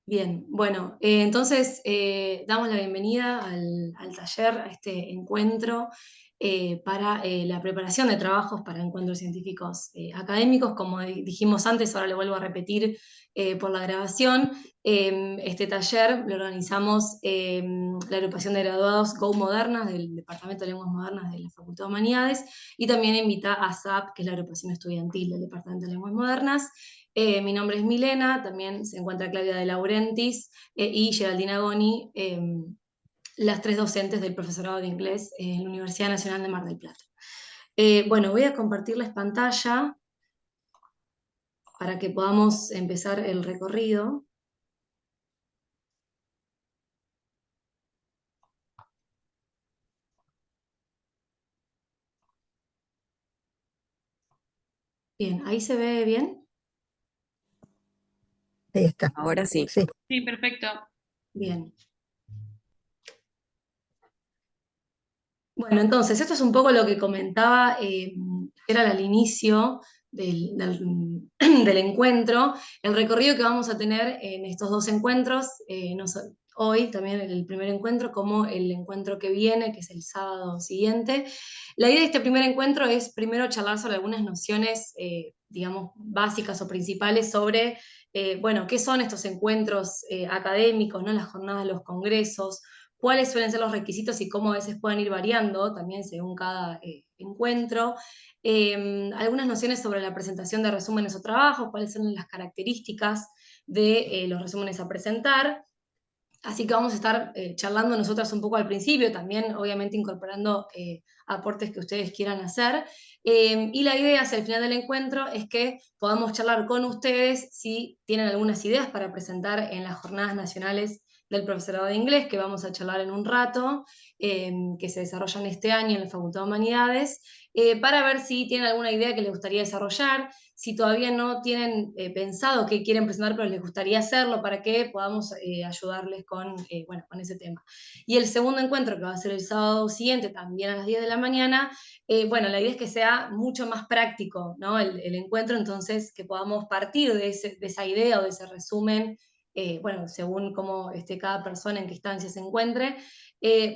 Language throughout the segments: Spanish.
Bien, bueno, entonces damos la bienvenida al taller, a este encuentro para la preparación de trabajos para encuentros científicos académicos. Como dijimos antes, ahora lo vuelvo a repetir por la grabación. Este taller lo organizamos la agrupación de graduados Go Modernas del Departamento de Lenguas Modernas de la Facultad de Humanidades, y también invita a SAP, que es la agrupación estudiantil del Departamento de Lenguas Modernas. Mi nombre es Milena, también se encuentra Claudia de Laurentiis y Geraldina Goni, las tres docentes del profesorado de inglés en la Universidad Nacional de Mar del Plata. Bueno, voy a compartirles pantalla para que podamos empezar el recorrido. Bien, ¿ahí se ve bien? Ahí está. Ahora sí. Sí. Sí, perfecto. Bien. Bueno, entonces, esto es un poco lo que comentaba, era al inicio del encuentro, el recorrido que vamos a tener en estos dos encuentros, hoy también el primer encuentro, como el encuentro que viene, que es el sábado siguiente. La idea de este primer encuentro es primero charlar sobre algunas nociones, digamos, básicas o principales sobre, bueno, qué son estos encuentros académicos, ¿no? Las jornadas, los congresos, cuáles suelen ser los requisitos y cómo a veces pueden ir variando también según cada encuentro. Algunas nociones sobre la presentación de resúmenes o trabajos, cuáles son las características de los resúmenes a presentar. Así que vamos a estar charlando nosotras un poco al principio, también obviamente incorporando aportes que ustedes quieran hacer. Y la idea hacia el final del encuentro es que podamos charlar con ustedes si tienen algunas ideas para presentar en las jornadas nacionales del profesorado de inglés, que vamos a charlar en un rato, que se desarrollan este año en la Facultad de Humanidades, para ver si tienen alguna idea que les gustaría desarrollar, si todavía no tienen pensado qué quieren presentar, pero les gustaría hacerlo, para que podamos ayudarles con, bueno, con ese tema. Y el segundo encuentro, que va a ser el sábado siguiente, también a las 10 de la mañana, bueno, la idea es que sea mucho más práctico, ¿no? El encuentro, entonces que podamos partir de esa idea o de ese resumen, bueno, según cómo esté cada persona, en qué instancia se encuentre,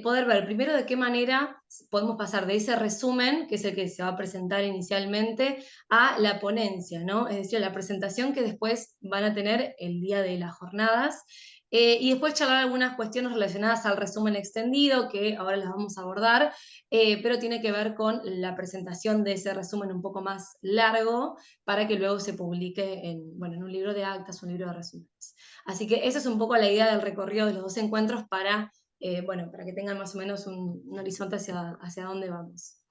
poder ver primero de qué manera podemos pasar de ese resumen, que es el que se va a presentar inicialmente, a la ponencia, ¿no? Es decir, la presentación que después van a tener el día de las jornadas. Y después charlar algunas cuestiones relacionadas al resumen extendido, que ahora las vamos a abordar, pero tiene que ver con la presentación de ese resumen un poco más largo, para que luego se publique en, bueno, en un libro de actas, un libro de resúmenes. Así que esa es un poco la idea del recorrido de los dos encuentros para, bueno, para que tengan más o menos un horizonte hacia dónde vamos.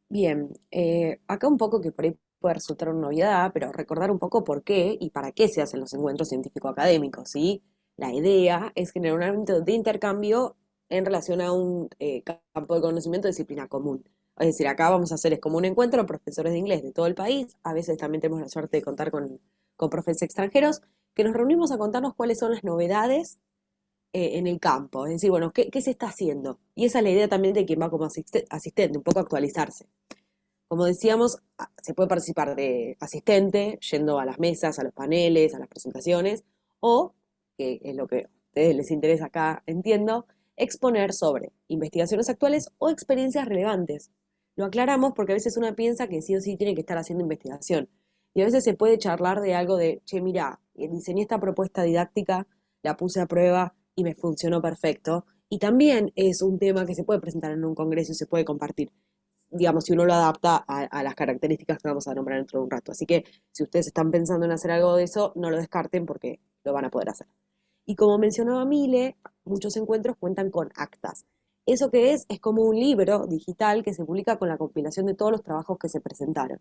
Bien, acá un poco que por ahí puede resultar una novedad, pero recordar un poco por qué y para qué se hacen los encuentros científico-académicos, ¿sí? La idea es generar un ámbito de intercambio en relación a un campo de conocimiento de disciplina común. Es decir, acá vamos a hacer es como un encuentro de profesores de inglés de todo el país, a veces también tenemos la suerte de contar con profesores extranjeros, que nos reunimos a contarnos cuáles son las novedades en el campo, es decir, bueno, ¿qué se está haciendo? Y esa es la idea también de quien va como asistente, un poco actualizarse. Como decíamos, se puede participar de asistente, yendo a las mesas, a los paneles, a las presentaciones, o, que es lo que a ustedes les interesa acá, entiendo, exponer sobre investigaciones actuales o experiencias relevantes. Lo aclaramos porque a veces uno piensa que sí o sí tiene que estar haciendo investigación. Y a veces se puede charlar de algo de, che, mira, diseñé esta propuesta didáctica, la puse a prueba y me funcionó perfecto. Y también es un tema que se puede presentar en un congreso y se puede compartir, digamos, si uno lo adapta a las características que vamos a nombrar dentro de un rato. Así que si ustedes están pensando en hacer algo de eso, no lo descarten porque lo van a poder hacer. Y como mencionaba Mile, muchos encuentros cuentan con actas. ¿Eso que es? Es como un libro digital que se publica con la compilación de todos los trabajos que se presentaron.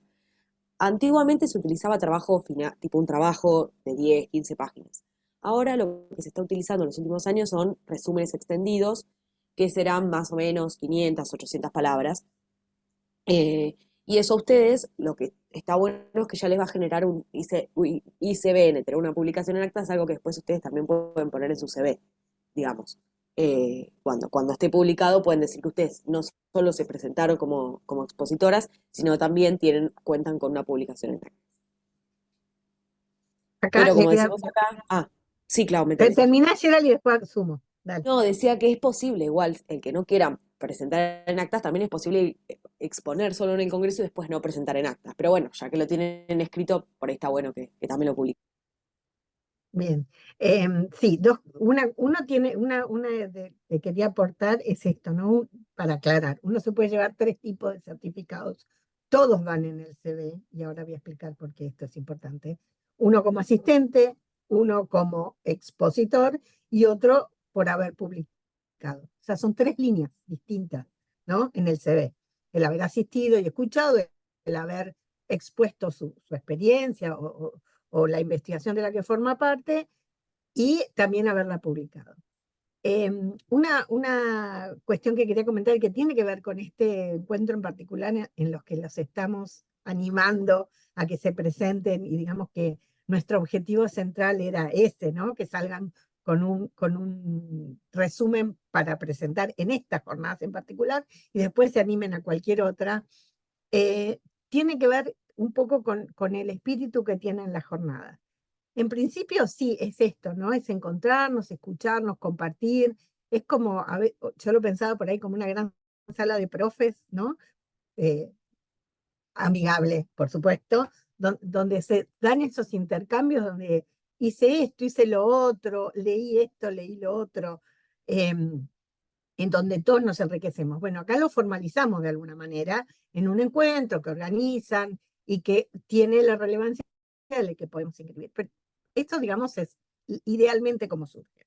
Antiguamente se utilizaba trabajo final, tipo un trabajo de 10, 15 páginas. Ahora lo que se está utilizando en los últimos años son resúmenes extendidos, que serán más o menos 500, 800 palabras, y eso a ustedes, lo que está bueno es que ya les va a generar un ICBN, tener una publicación en actas, algo que después ustedes también pueden poner en su CV, digamos. Cuando esté publicado pueden decir que ustedes no solo se presentaron como expositoras, sino también cuentan con una publicación en actas. Acá Pero le como queda. decimos acá, sí, claro, métele. Terminá, Gerald, y después sumo. Dale. No, decía que es posible, igual, el que no quiera presentar en actas, también es posible exponer solo en el Congreso y después no presentar en actas. Pero bueno, ya que lo tienen escrito, por ahí está bueno que también lo publiquen. Bien. Sí, uno tiene, una que quería aportar es esto, ¿no? Para aclarar, uno se puede llevar tres tipos de certificados. Todos van en el CV, y ahora voy a explicar por qué esto es importante. Uno como asistente, uno como expositor y otro por haber publicado. O sea, son tres líneas distintas, ¿no? En el CV. El haber asistido y escuchado, el haber expuesto su experiencia o la investigación de la que forma parte, y también haberla publicado. Una cuestión que quería comentar que tiene que ver con este encuentro en particular en los que los estamos animando a que se presenten, y digamos que nuestro objetivo central era ese, ¿no? Que salgan con un resumen para presentar en estas jornadas en particular y después se animen a cualquier otra. eh, Tiene que ver un poco con el espíritu que tienen las jornadas. En principio sí, es esto, ¿no? Es encontrarnos, escucharnos, compartir. Es como, yo lo pensaba por ahí como una gran sala de profes, ¿no? Eh, Amigable, por supuesto, donde se dan esos intercambios, donde hice esto, hice lo otro, leí esto, leí lo otro, en donde todos nos enriquecemos. Bueno, acá lo formalizamos de alguna manera en un encuentro que organizan y que tiene la relevancia de que podemos inscribir. Pero esto, digamos, es idealmente como surge.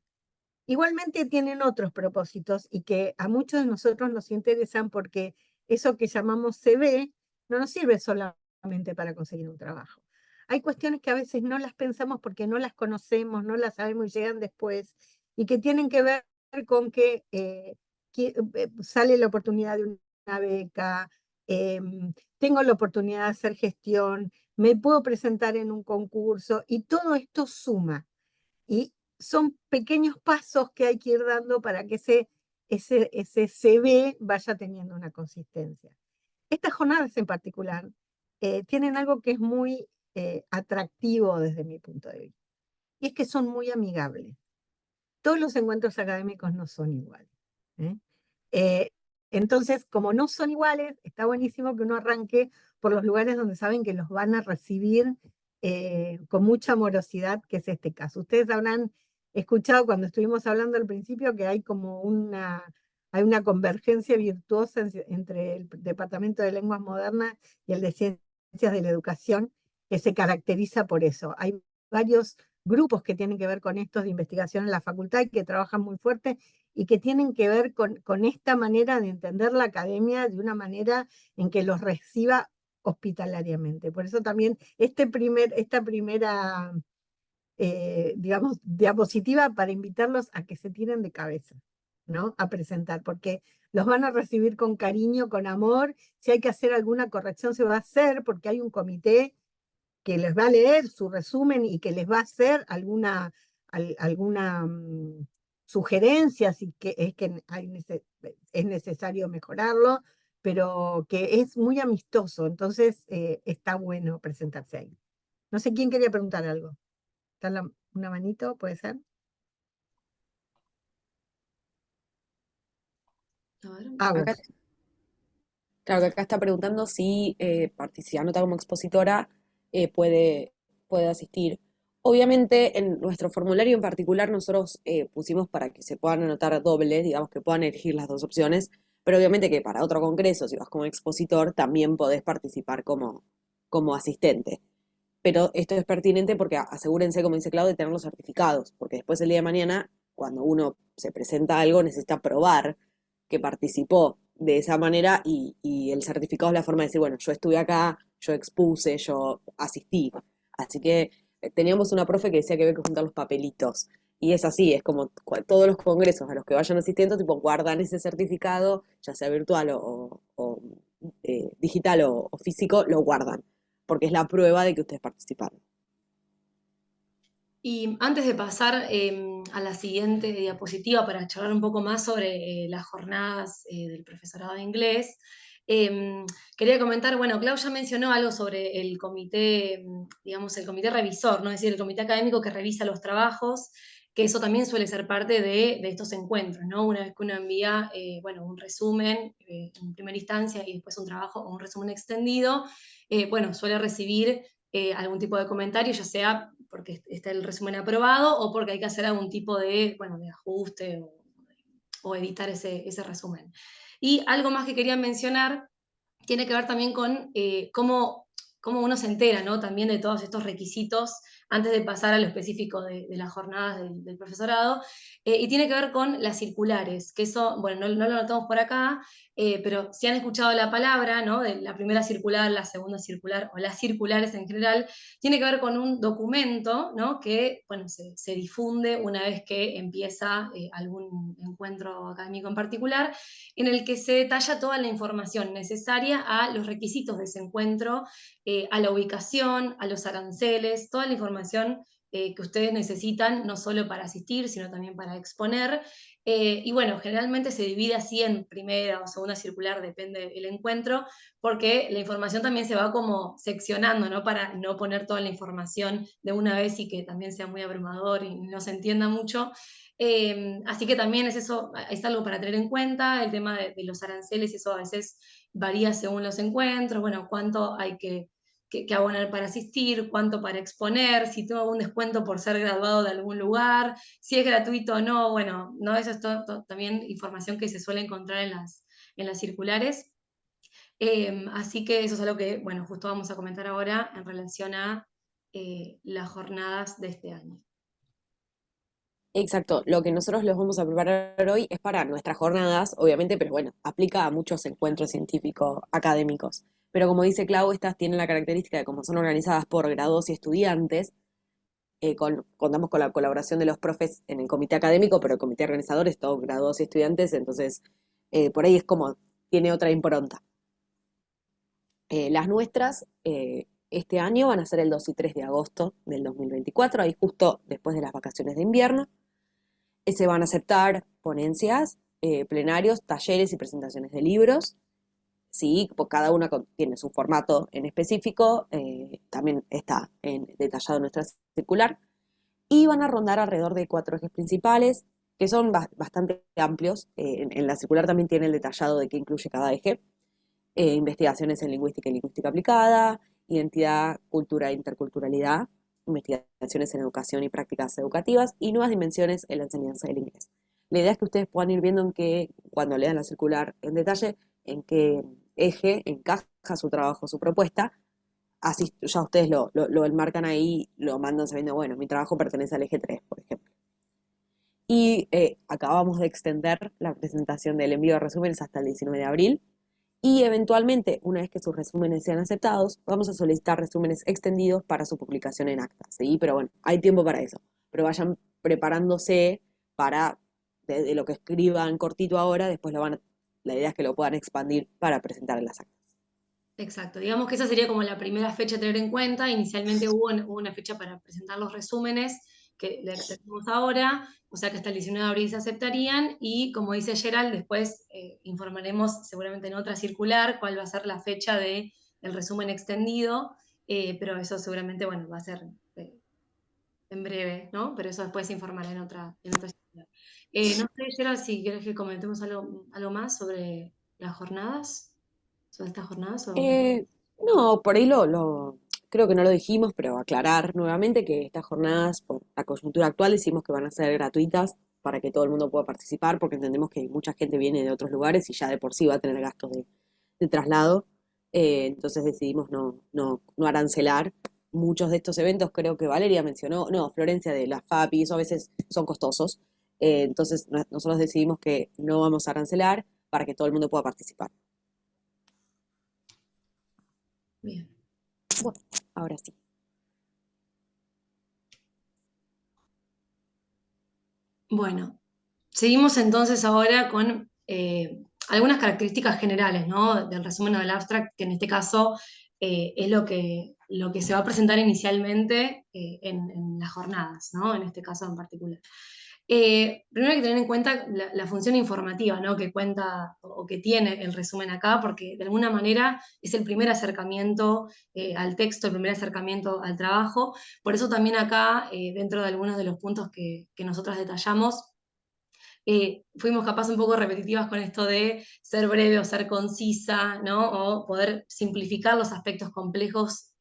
Igualmente tienen otros propósitos y que a muchos de nosotros nos interesan porque eso que llamamos CV no nos sirve solamente para conseguir un trabajo. Hay cuestiones que a veces no las pensamos porque no las conocemos, no las sabemos y llegan después, y que tienen que ver con que sale la oportunidad de una beca, eh, tengo la oportunidad de hacer gestión, me puedo presentar en un concurso, y todo esto suma. Y son pequeños pasos que hay que ir dando para que ese CV vaya teniendo una consistencia. Estas jornadas en particular tienen algo que es muy atractivo desde mi punto de vista, y es que son muy amigables. Todos los encuentros académicos no son iguales. ¿eh? Eh, entonces, como no son iguales, está buenísimo que uno arranque por los lugares donde saben que los van a recibir con mucha amorosidad, que es este caso. Ustedes habrán escuchado cuando estuvimos hablando al principio que hay una convergencia virtuosa entre el Departamento de Lenguas Modernas y el de Ciencias de la Educación, que se caracteriza por eso. Hay varios grupos que tienen que ver con estos de investigación en la facultad y que trabajan muy fuerte y que tienen que ver con esta manera de entender la academia de una manera en que los reciba hospitalariamente. Por eso también esta primera, digamos, diapositiva para invitarlos a que se tiren de cabeza, ¿no? A presentar, porque los van a recibir con cariño, con amor. Si hay que hacer alguna corrección, se va a hacer, porque hay un comité que les va a leer su resumen y que les va a hacer alguna sugerencia, si que es necesario mejorarlo, pero que es muy amistoso, entonces está bueno presentarse ahí. No sé quién quería preguntar algo. ¿Está una manito? ¿Puede ser? A ver. Ah, Acá, vos. claro que acá está preguntando si si anota como expositora puede asistir. Obviamente, en nuestro formulario en particular, nosotros pusimos para que se puedan anotar doble, digamos que puedan elegir las dos opciones, pero obviamente que para otro congreso, si vas como expositor, también podés participar como asistente. Pero esto es pertinente porque asegúrense, como dice Claudio, de tener los certificados, porque después el día de mañana, cuando uno se presenta a algo, necesita probar que participó de esa manera y el certificado es la forma de decir, bueno, yo estuve acá, yo expuse, yo asistí. Así que teníamos una profe que decía que había que juntar los papelitos. Y es así, es como todos los congresos a los que vayan asistiendo, tipo, guardan ese certificado, ya sea virtual o digital o físico, lo guardan, porque es la prueba de que ustedes participaron. Y antes de pasar a la siguiente diapositiva para charlar un poco más sobre las jornadas del profesorado de inglés, Quería comentar, bueno, Clau ya mencionó algo sobre el comité, digamos, el comité revisor, ¿no? Es decir, el comité académico que revisa los trabajos, que eso también suele ser parte de estos encuentros, ¿no? Una vez que uno envía, bueno, un resumen en primera instancia y después un trabajo o un resumen extendido, bueno, suele recibir algún tipo de comentario, ya sea porque está el resumen aprobado o porque hay que hacer algún tipo de, bueno, de ajuste o editar ese resumen. Y algo más que quería mencionar tiene que ver también con cómo uno se entera, ¿no? También de todos estos requisitos antes de pasar a lo específico de las jornadas del profesorado, y tiene que ver con las circulares, que eso, bueno, no lo notamos por acá, pero si han escuchado la palabra, ¿no? De la primera circular, la segunda circular o las circulares en general, tiene que ver con un documento, ¿no? Que, bueno, se difunde una vez que empieza algún encuentro académico en particular, en el que se detalla toda la información necesaria a los requisitos de ese encuentro, a la ubicación, a los aranceles, toda la información que ustedes necesitan, no solo para asistir, sino también para exponer. Y bueno, generalmente se divide así en primera o segunda circular, depende del encuentro, porque la información también se va como seccionando, ¿no? Para no poner toda la información de una vez y que también sea muy abrumador y no se entienda mucho. Así que también es eso, es algo para tener en cuenta, el tema de los aranceles, eso a veces varía según los encuentros, bueno, cuánto hay que abonar para asistir, cuánto para exponer, si tengo algún descuento por ser graduado de algún lugar, si es gratuito o no, bueno, no, eso es también información que se suele encontrar en las circulares. Así que eso es algo que, bueno, justo vamos a comentar ahora en relación a las jornadas de este año. Exacto, lo que nosotros les vamos a preparar hoy es para nuestras jornadas, obviamente, pero bueno, aplica a muchos encuentros científicos académicos. Pero como dice Clau, estas tienen la característica de como son organizadas por graduados y estudiantes, contamos con la colaboración de los profes en el comité académico, pero el comité organizador es todo graduados y estudiantes, entonces por ahí es como tiene otra impronta. Las nuestras este año van a ser el 2 y 3 de agosto del 2024, ahí justo después de las vacaciones de invierno. Se van a aceptar ponencias, plenarios, talleres y presentaciones de libros. Sí, cada una tiene su formato en específico, también está detallado en nuestra circular. Y van a rondar alrededor de 4 ejes principales, que son bastante amplios. En la circular también tiene el detallado de qué incluye cada eje. Investigaciones en lingüística y lingüística aplicada, identidad, cultura e interculturalidad, investigaciones en educación y prácticas educativas y nuevas dimensiones en la enseñanza del inglés. La idea es que ustedes puedan ir viendo en qué, cuando lean la circular en detalle, en qué eje encaja su trabajo, su propuesta. Así ya ustedes lo enmarcan ahí, lo mandan sabiendo, bueno, mi trabajo pertenece al eje 3, por ejemplo. Y acabamos de extender la presentación del envío de resúmenes hasta el 19 de abril. Y eventualmente, una vez que sus resúmenes sean aceptados, vamos a solicitar resúmenes extendidos para su publicación en actas, ¿sí? Pero bueno, hay tiempo para eso. Pero vayan preparándose para, de lo que escriban cortito ahora, después la idea es que lo puedan expandir para presentar en las actas. Exacto, digamos que esa sería como la primera fecha a tener en cuenta. Inicialmente hubo una fecha para presentar los resúmenes, que la extendemos ahora, o sea que hasta el 19 de abril se aceptarían, y como dice Gerald, después informaremos seguramente en otra circular cuál va a ser la fecha del resumen extendido, pero eso seguramente, bueno, va a ser en breve, ¿no? Pero eso después se informará en otra circular. No sé, Gerald, si quieres que comentemos algo más sobre las jornadas, sobre estas jornadas o... No, por ahí creo que no lo dijimos, pero aclarar nuevamente que estas jornadas, por la coyuntura actual, decimos que van a ser gratuitas para que todo el mundo pueda participar, porque entendemos que mucha gente viene de otros lugares y ya de por sí va a tener gastos de traslado. Entonces decidimos no arancelar muchos de estos eventos. Creo que Valeria mencionó, no, Florencia de la FAPI, eso a veces son costosos. Entonces nosotros decidimos que no vamos a arancelar para que todo el mundo pueda participar. Bien. Bueno, ahora sí. Bueno, seguimos entonces ahora con algunas características generales, ¿no? Del resumen o del abstract, que en este caso es lo que se va a presentar inicialmente en las jornadas, ¿no? En este caso en particular. Primero hay que tener en cuenta la función informativa, ¿no? Que cuenta o que tiene el resumen acá, porque de alguna manera es el primer acercamiento al texto, el primer acercamiento al trabajo. Por eso también acá, dentro de algunos de los puntos que nosotras detallamos, fuimos capaz un poco repetitivas con esto de ser breve o ser concisa, ¿no? O poder simplificar los aspectos complejos,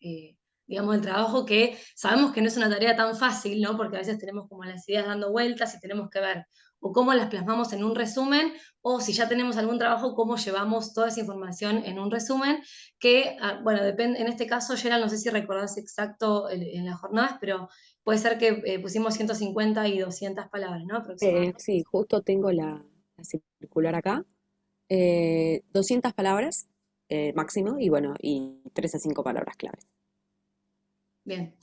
digamos, del trabajo, que sabemos que no es una tarea tan fácil, ¿no? Porque a veces tenemos como las ideas dando vueltas y tenemos que ver o cómo las plasmamos en un resumen, o si ya tenemos algún trabajo, cómo llevamos toda esa información en un resumen, que, bueno, depende, en este caso, Gerald, no sé si recordás exacto en las jornadas, pero puede ser que pusimos 150 y 200 palabras, ¿no? Aproximadamente. Sí, justo tengo la circular acá. 200 palabras máximo y bueno, y 3 a 5 palabras claves. Bien.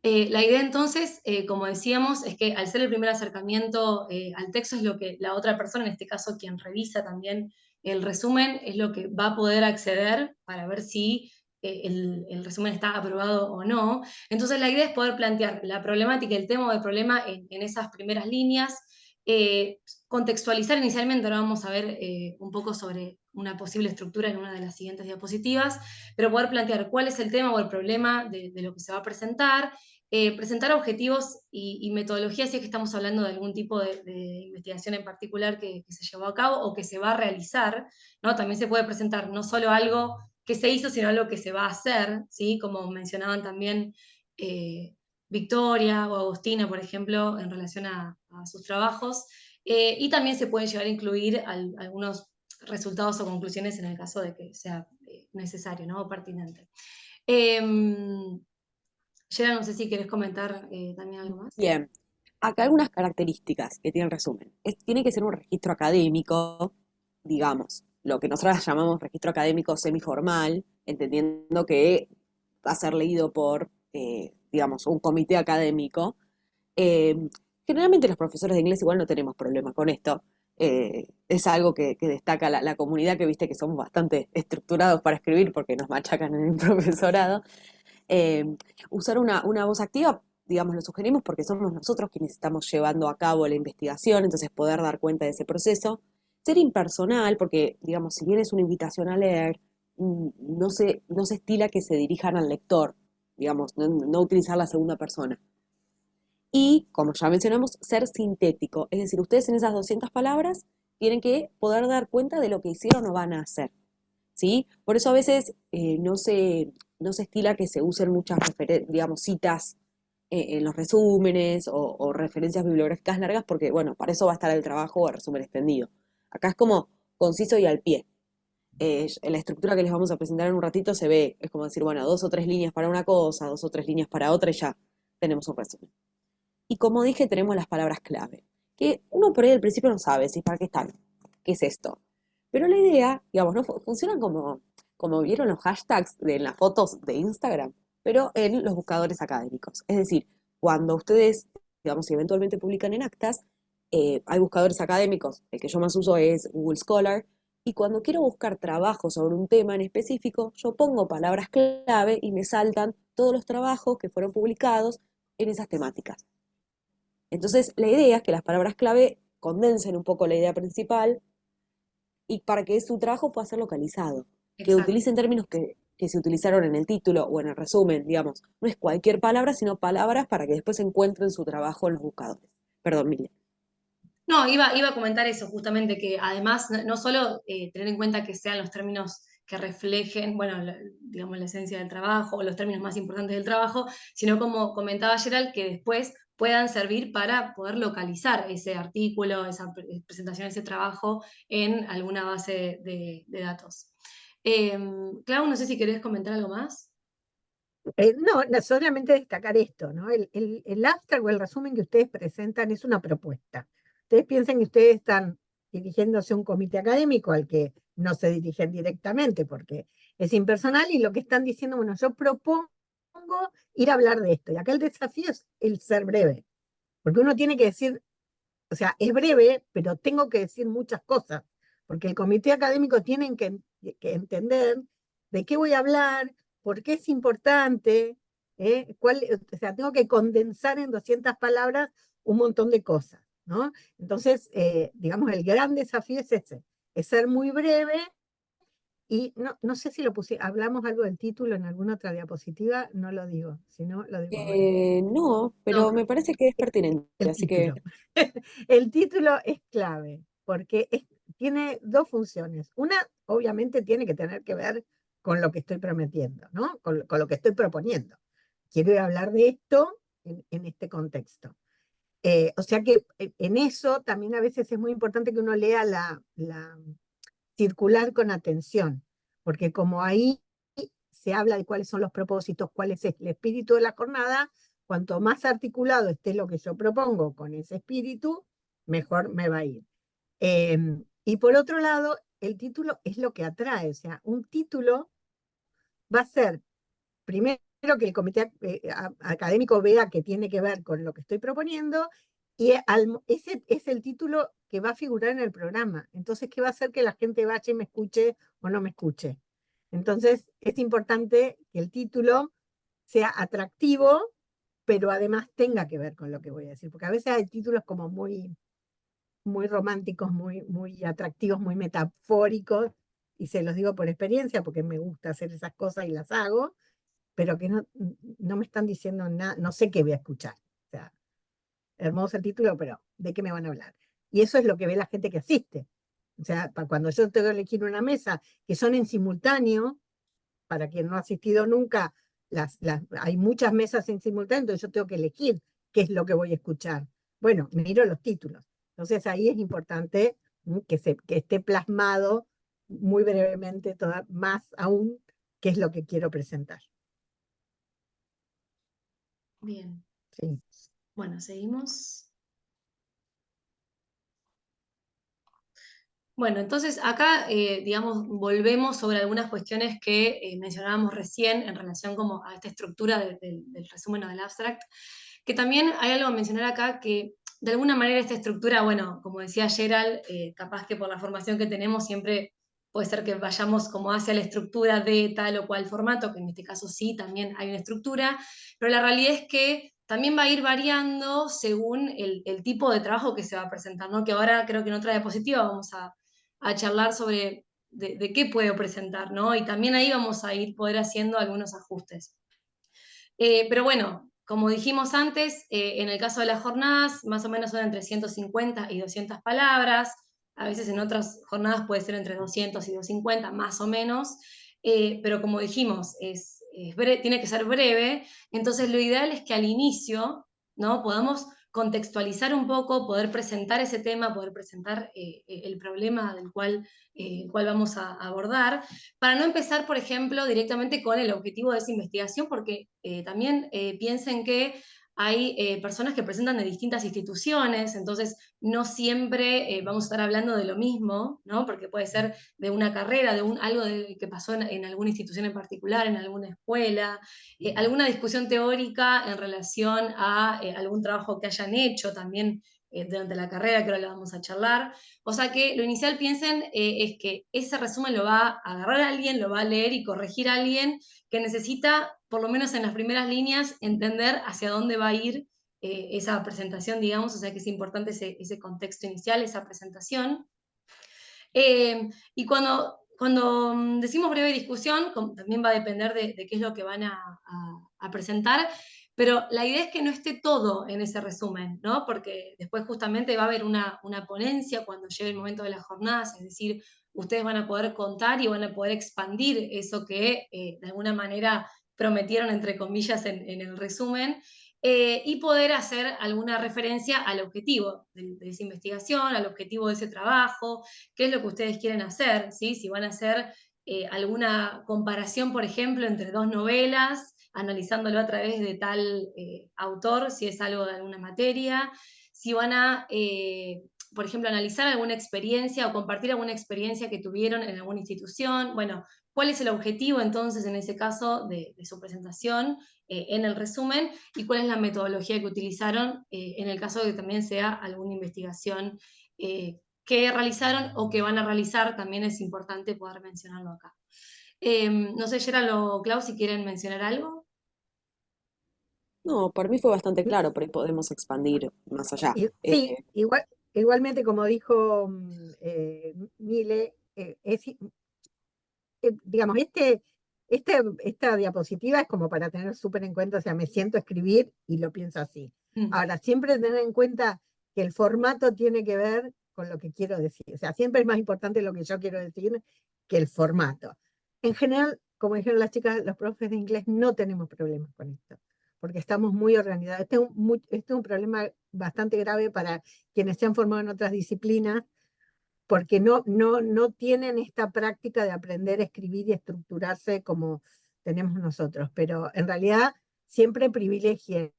La idea entonces, como decíamos, es que al ser el primer acercamiento al texto es lo que la otra persona, en este caso quien revisa también el resumen, es lo que va a poder acceder para ver si el resumen está aprobado o no. Entonces la idea es poder plantear la problemática, el tema del problema en esas primeras líneas, eh, contextualizar inicialmente. Ahora vamos a ver un poco sobre una posible estructura en una de las siguientes diapositivas, pero poder plantear cuál es el tema o el problema de lo que se va a presentar, presentar objetivos y metodologías, si es que estamos hablando de algún tipo de investigación en particular que se llevó a cabo o que se va a realizar, ¿no? También se puede presentar no solo algo que se hizo, sino algo que se va a hacer, ¿sí? Como mencionaban también eh, Victoria o Agustina, por ejemplo, en relación a sus trabajos. Y también se pueden llegar a incluir algunos resultados o conclusiones en el caso de que sea necesario, ¿no? O pertinente. Yera, no sé si querés comentar también algo más. Bien, acá algunas características que tiene el resumen. Tiene que ser un registro académico, digamos, lo que nosotros llamamos registro académico semiformal, entendiendo que va a ser leído por, digamos, un comité académico. Eh, Generalmente los profesores de inglés igual no tenemos problema con esto. Es algo que destaca la comunidad, que viste que somos bastante estructurados para escribir porque nos machacan en el profesorado. Eh, Usar una voz activa, digamos, lo sugerimos porque somos nosotros quienes estamos llevando a cabo la investigación, entonces poder dar cuenta de ese proceso. Ser impersonal, porque, digamos, si bien es una invitación a leer, no se estila que se dirijan al lector, digamos, no utilizar la segunda persona. Y, como ya mencionamos, ser sintético, es decir, ustedes en esas 200 palabras tienen que poder dar cuenta de lo que hicieron o van a hacer. ¿Sí? Por eso a veces no se estila que se usen muchas digamos, citas en los resúmenes o referencias bibliográficas largas, porque, bueno, para eso va a estar el trabajo o el resumen extendido. Acá es como conciso y al pie. En la estructura que les vamos a presentar en un ratito se ve, es como decir, bueno, 2 o 3 líneas para una cosa, 2 o 3 líneas para otra y ya tenemos un resumen. Y como dije, tenemos las palabras clave, que uno por ahí al principio no sabe si para qué están, qué es esto. Pero la idea, digamos, no funcionan como vieron los hashtags de las fotos de Instagram, pero en los buscadores académicos. Es decir, cuando ustedes, digamos, si eventualmente publican en actas, hay buscadores académicos, el que yo más uso es Google Scholar, y cuando quiero buscar trabajo sobre un tema en específico, yo pongo palabras clave y me saltan todos los trabajos que fueron publicados en esas temáticas. Entonces, la idea es que las palabras clave condensen un poco la idea principal y para que su trabajo pueda ser localizado, que Exacto. utilicen términos que se utilizaron en el título o en el resumen, digamos. No es cualquier palabra, sino palabras para que después encuentren su trabajo en los buscadores. Perdón, Mile. No, iba a comentar eso justamente, que además no solo tener en cuenta que sean los términos que reflejen, bueno, digamos, la esencia del trabajo o los términos más importantes del trabajo, sino como comentaba Gerald, que después puedan servir para poder localizar ese artículo, esa presentación, ese trabajo en alguna base de datos. Clau, no sé si querés comentar algo más. No, solamente destacar esto, ¿no? El abstract o el resumen que ustedes presentan es una propuesta. Ustedes piensan que ustedes están dirigiéndose a un comité académico al que no se dirigen directamente porque es impersonal y lo que están diciendo, bueno, yo propongo ir a hablar de esto. Y acá el desafío es el ser breve, porque uno tiene que decir, o sea, es breve, pero tengo que decir muchas cosas, porque el comité académico tiene que entender de qué voy a hablar, por qué es importante, o sea, tengo que condensar en 200 palabras un montón de cosas. ¿no? Entonces, digamos, el gran desafío es ese, es ser muy breve. Y no sé si hablamos algo del título en alguna otra diapositiva, no lo digo, si no lo digo ahora. No, pero No, me parece que es pertinente, El así que título. El título es clave, porque tiene dos funciones. Una, obviamente, tiene que tener que ver con lo que estoy prometiendo, ¿no? Con lo que estoy proponiendo. Quiero hablar de esto en este contexto. O sea que en eso también a veces es muy importante que uno lea la circular con atención, porque como ahí se habla de cuáles son los propósitos, cuál es el espíritu de la jornada, cuanto más articulado esté lo que yo propongo con ese espíritu, mejor me va a ir. Y por otro lado, el título es lo que atrae, o sea, un título va a ser, primero, que el comité académico vea que tiene que ver con lo que estoy proponiendo, y ese es el título que va a figurar en el programa. Entonces, ¿qué va a hacer que la gente vaya y me escuche o no me escuche? Entonces, es importante que el título sea atractivo, pero además tenga que ver con lo que voy a decir, porque a veces hay títulos como muy románticos, muy atractivos, muy metafóricos, y se los digo por experiencia, porque me gusta hacer esas cosas y las hago, pero que no me están diciendo nada, no sé qué voy a escuchar. O sea, hermoso el título, pero ¿de qué me van a hablar? Y eso es lo que ve la gente que asiste. O sea, cuando yo tengo que elegir una mesa que son en simultáneo, para quien no ha asistido nunca, hay muchas mesas en simultáneo, entonces yo tengo que elegir qué es lo que voy a escuchar. Bueno, miro los títulos. Entonces ahí es importante que esté plasmado muy brevemente, más aún, qué es lo que quiero presentar. bien. Sí. Bueno, seguimos. Bueno, entonces acá, digamos, volvemos sobre algunas cuestiones que mencionábamos recién en relación como a esta estructura del resumen o del abstract, que también hay algo a mencionar acá que de alguna manera esta estructura, bueno, como decía Gerald, capaz que por la formación que tenemos siempre puede ser que vayamos como hacia la estructura de tal o cual formato, que en este caso sí, también hay una estructura, pero la realidad es que también va a ir variando según el tipo de trabajo que se va a presentar, ¿no? Que ahora creo que en otra diapositiva vamos a charlar sobre de qué puedo presentar, ¿no? Y también ahí vamos a ir poder haciendo algunos ajustes. Pero bueno, como dijimos antes, en el caso de las jornadas, más o menos son entre 150 y 200 palabras, a veces en otras jornadas puede ser entre 200 y 250, más o menos, pero como dijimos, tiene que ser breve, entonces lo ideal es que al inicio, ¿no? Podamos contextualizar un poco, poder presentar ese tema, poder presentar el problema cual vamos a abordar, para no empezar, por ejemplo, directamente con el objetivo de esa investigación, porque también piensen que hay personas que presentan de distintas instituciones, entonces no siempre vamos a estar hablando de lo mismo, ¿no? Porque puede ser de una carrera, algo que pasó en alguna institución en particular, en alguna escuela, alguna discusión teórica en relación a algún trabajo que hayan hecho también durante la carrera, que ahora la vamos a charlar. O sea que lo inicial piensen es que ese resumen lo va a agarrar alguien, lo va a leer y corregir a alguien que necesita, por lo menos en las primeras líneas, entender hacia dónde va a ir esa presentación, digamos, o sea que es importante ese contexto inicial, esa presentación. Y cuando decimos breve discusión, también va a depender de qué es lo que van a presentar, pero la idea es que no esté todo en ese resumen, ¿no? Porque después justamente va a haber una ponencia cuando llegue el momento de las jornadas, es decir, ustedes van a poder contar y van a poder expandir eso que de alguna manera prometieron, entre comillas, en el resumen, y poder hacer alguna referencia al objetivo de esa investigación, al objetivo de ese trabajo, qué es lo que ustedes quieren hacer, ¿sí? Si van a hacer alguna comparación, por ejemplo, entre dos novelas, analizándolo a través de tal autor, si es algo de alguna materia, si van a, por ejemplo, analizar alguna experiencia o compartir alguna experiencia que tuvieron en alguna institución, bueno, cuál es el objetivo entonces en ese caso de su presentación en el resumen y cuál es la metodología que utilizaron en el caso de que también sea alguna investigación que realizaron o que van a realizar, también es importante poder mencionarlo acá. No sé, Gerald o Clau, si quieren mencionar algo. No, para mí fue bastante claro, pero ahí podemos expandir más allá. Sí, igualmente como dijo Mile, digamos, esta diapositiva es como para tener súper en cuenta, o sea, me siento a escribir y lo pienso así. Mm. Ahora, siempre tener en cuenta que el formato tiene que ver con lo que quiero decir. O sea, siempre es más importante lo que yo quiero decir que el formato. En general, como dijeron las chicas, los profes de inglés no tenemos problemas con esto, porque estamos muy organizados. Este es un problema bastante grave para quienes se han formado en otras disciplinas, porque no tienen esta práctica de aprender a escribir y estructurarse como tenemos nosotros, pero en realidad siempre privilegien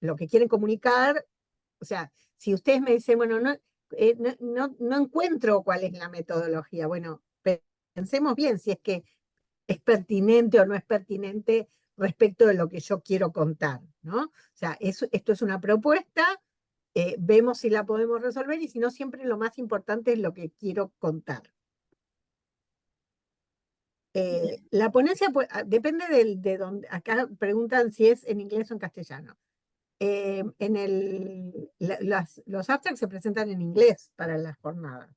lo que quieren comunicar. O sea, si ustedes me dicen, bueno, no encuentro cuál es la metodología, bueno, pensemos bien si es que es pertinente o no es pertinente respecto de lo que yo quiero contar, ¿no? O sea, esto es una propuesta, vemos si la podemos resolver y si no, siempre lo más importante es lo que quiero contar. La ponencia depende de donde, acá preguntan si es en inglés o en castellano. Los abstracts se presentan en inglés para las jornadas,